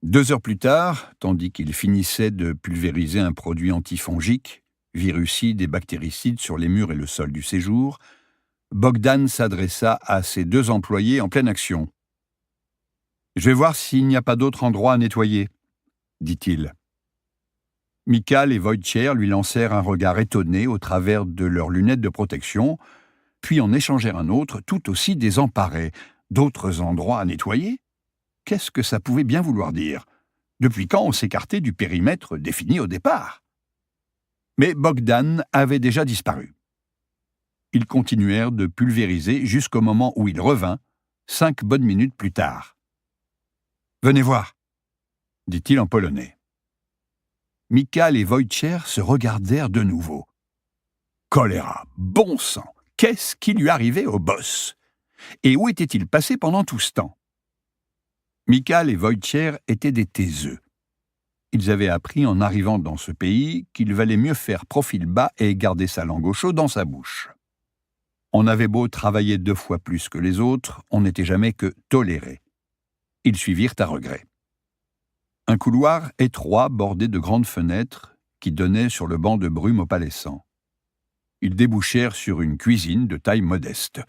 2 heures plus tard, tandis qu'il finissait de pulvériser un produit antifongique, virucide et bactéricide sur les murs et le sol du séjour, Bogdan s'adressa à ses 2 employés en pleine action. « Je vais voir s'il n'y a pas d'autre endroit à nettoyer, » dit-il. Michal et Wojciech lui lancèrent un regard étonné au travers de leurs lunettes de protection, puis en échangèrent un autre tout aussi désemparé. D'autres endroits à nettoyer ? Qu'est-ce que ça pouvait bien vouloir dire ? Depuis quand on s'écartait du périmètre défini au départ ? Mais Bogdan avait déjà disparu. Ils continuèrent de pulvériser jusqu'au moment où il revint, 5 bonnes minutes plus tard. « Venez voir », dit-il en polonais. Michal et Wojciech se regardèrent de nouveau. Choléra, bon sang, qu'est-ce qui lui arrivait au boss ? Et où était-il passé pendant tout ce temps? Michal et Wojciech étaient des taiseux. Ils avaient appris en arrivant dans ce pays qu'il valait mieux faire profil bas et garder sa langue au chaud dans sa bouche. On avait beau travailler 2 fois plus que les autres, on n'était jamais que tolérés. Ils suivirent à regret. Un couloir étroit bordé de grandes fenêtres qui donnaient sur le banc de brume opalescent. Ils débouchèrent sur une cuisine de taille modeste.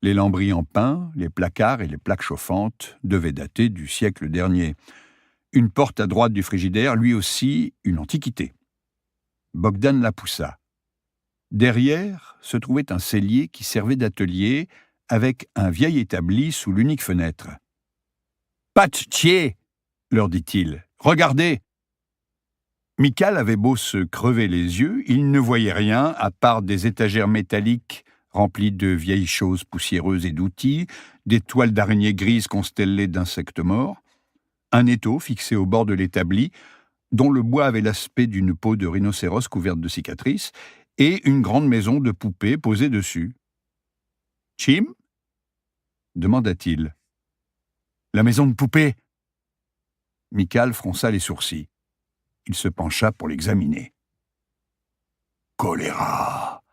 Les lambris en pin, les placards et les plaques chauffantes devaient dater du siècle dernier. Une porte à droite du frigidaire, lui aussi, une antiquité. Bogdan la poussa. Derrière se trouvait un cellier qui servait d'atelier avec un vieil établi sous l'unique fenêtre. « Patchier !» leur dit-il. « Regardez !» Michal avait beau se crever les yeux, il ne voyait rien à part des étagères métalliques remplies de vieilles choses poussiéreuses et d'outils, des toiles d'araignées grises constellées d'insectes morts, un étau fixé au bord de l'établi, dont le bois avait l'aspect d'une peau de rhinocéros couverte de cicatrices, et une grande maison de poupées posée dessus. « Chim ?» demanda-t-il. « La maison de poupées !» Michal fronça les sourcils. Il se pencha pour l'examiner. « Choléra !»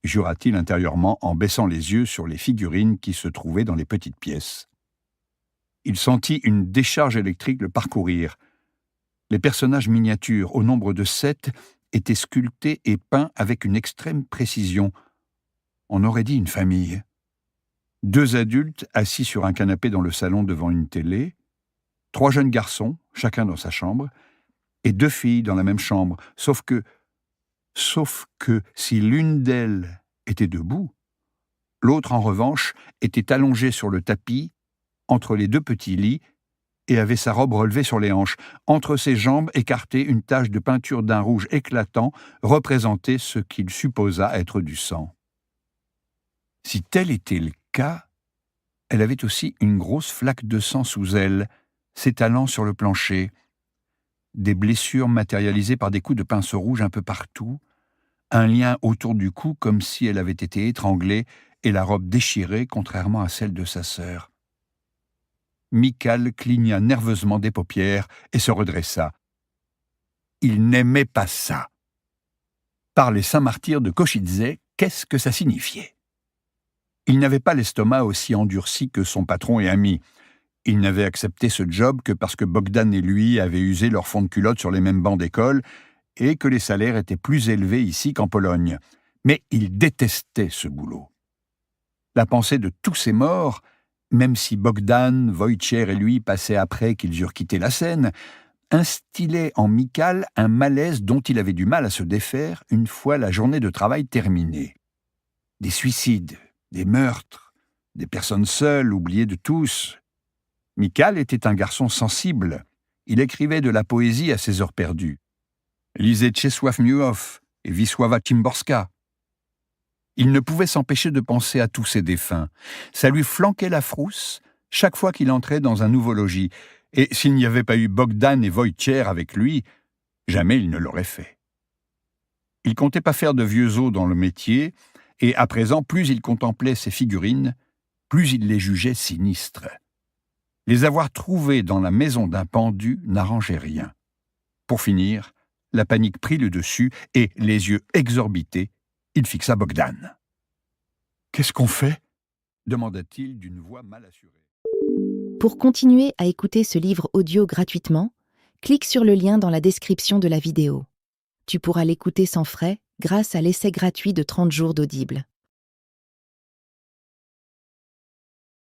jura-t-il intérieurement en baissant les yeux sur les figurines qui se trouvaient dans les petites pièces. Il sentit une décharge électrique le parcourir. Les personnages miniatures, au nombre de 7, étaient sculptés et peints avec une extrême précision. On aurait dit une famille. 2 adultes assis sur un canapé dans le salon devant une télé, 3 jeunes garçons, chacun dans sa chambre, et 2 filles dans la même chambre, sauf que si l'une d'elles était debout, l'autre en revanche était allongée sur le tapis entre les 2 petits lits et avait sa robe relevée sur les hanches. Entre ses jambes écartée une tache de peinture d'un rouge éclatant représentait ce qu'il supposa être du sang. Si tel était le cas, elle avait aussi une grosse flaque de sang sous elle, s'étalant sur le plancher, des blessures matérialisées par des coups de pinceau rouge un peu partout, un lien autour du cou comme si elle avait été étranglée et la robe déchirée contrairement à celle de sa sœur. Michal cligna nerveusement des paupières et se redressa. Il n'aimait pas ça. Par les saints martyrs de Koshidze, qu'est-ce que ça signifiait? Il n'avait pas l'estomac aussi endurci que son patron et ami. Il n'avait accepté ce job que parce que Bogdan et lui avaient usé leur fond de culotte sur les mêmes bancs d'école et que les salaires étaient plus élevés ici qu'en Pologne. Mais il détestait ce boulot. La pensée de tous ces morts, même si Bogdan, Wojciech et lui passaient après qu'ils eurent quitté la scène, instillait en Michal un malaise dont il avait du mal à se défaire une fois la journée de travail terminée. Des suicides, des meurtres, des personnes seules, oubliées de tous. Michal était un garçon sensible. Il écrivait de la poésie à ses heures perdues. Lisait Czesław Miłosz et Wisława Szymborska. Il ne pouvait s'empêcher de penser à tous ces défunts. Ça lui flanquait la frousse chaque fois qu'il entrait dans un nouveau logis, et s'il n'y avait pas eu Bogdan et Wojciech avec lui, jamais il ne l'aurait fait. Il comptait pas faire de vieux os dans le métier, et à présent, plus il contemplait ces figurines, plus il les jugeait sinistres. Les avoir trouvées dans la maison d'un pendu n'arrangeait rien. Pour finir, la panique prit le dessus, et, les yeux exorbités, il fixa Bogdan. « Qu'est-ce qu'on fait ?» demanda-t-il d'une voix mal assurée. Pour continuer à écouter ce livre audio gratuitement, clique sur le lien dans la description de la vidéo. Tu pourras l'écouter sans frais grâce à l'essai gratuit de 30 jours d'Audible.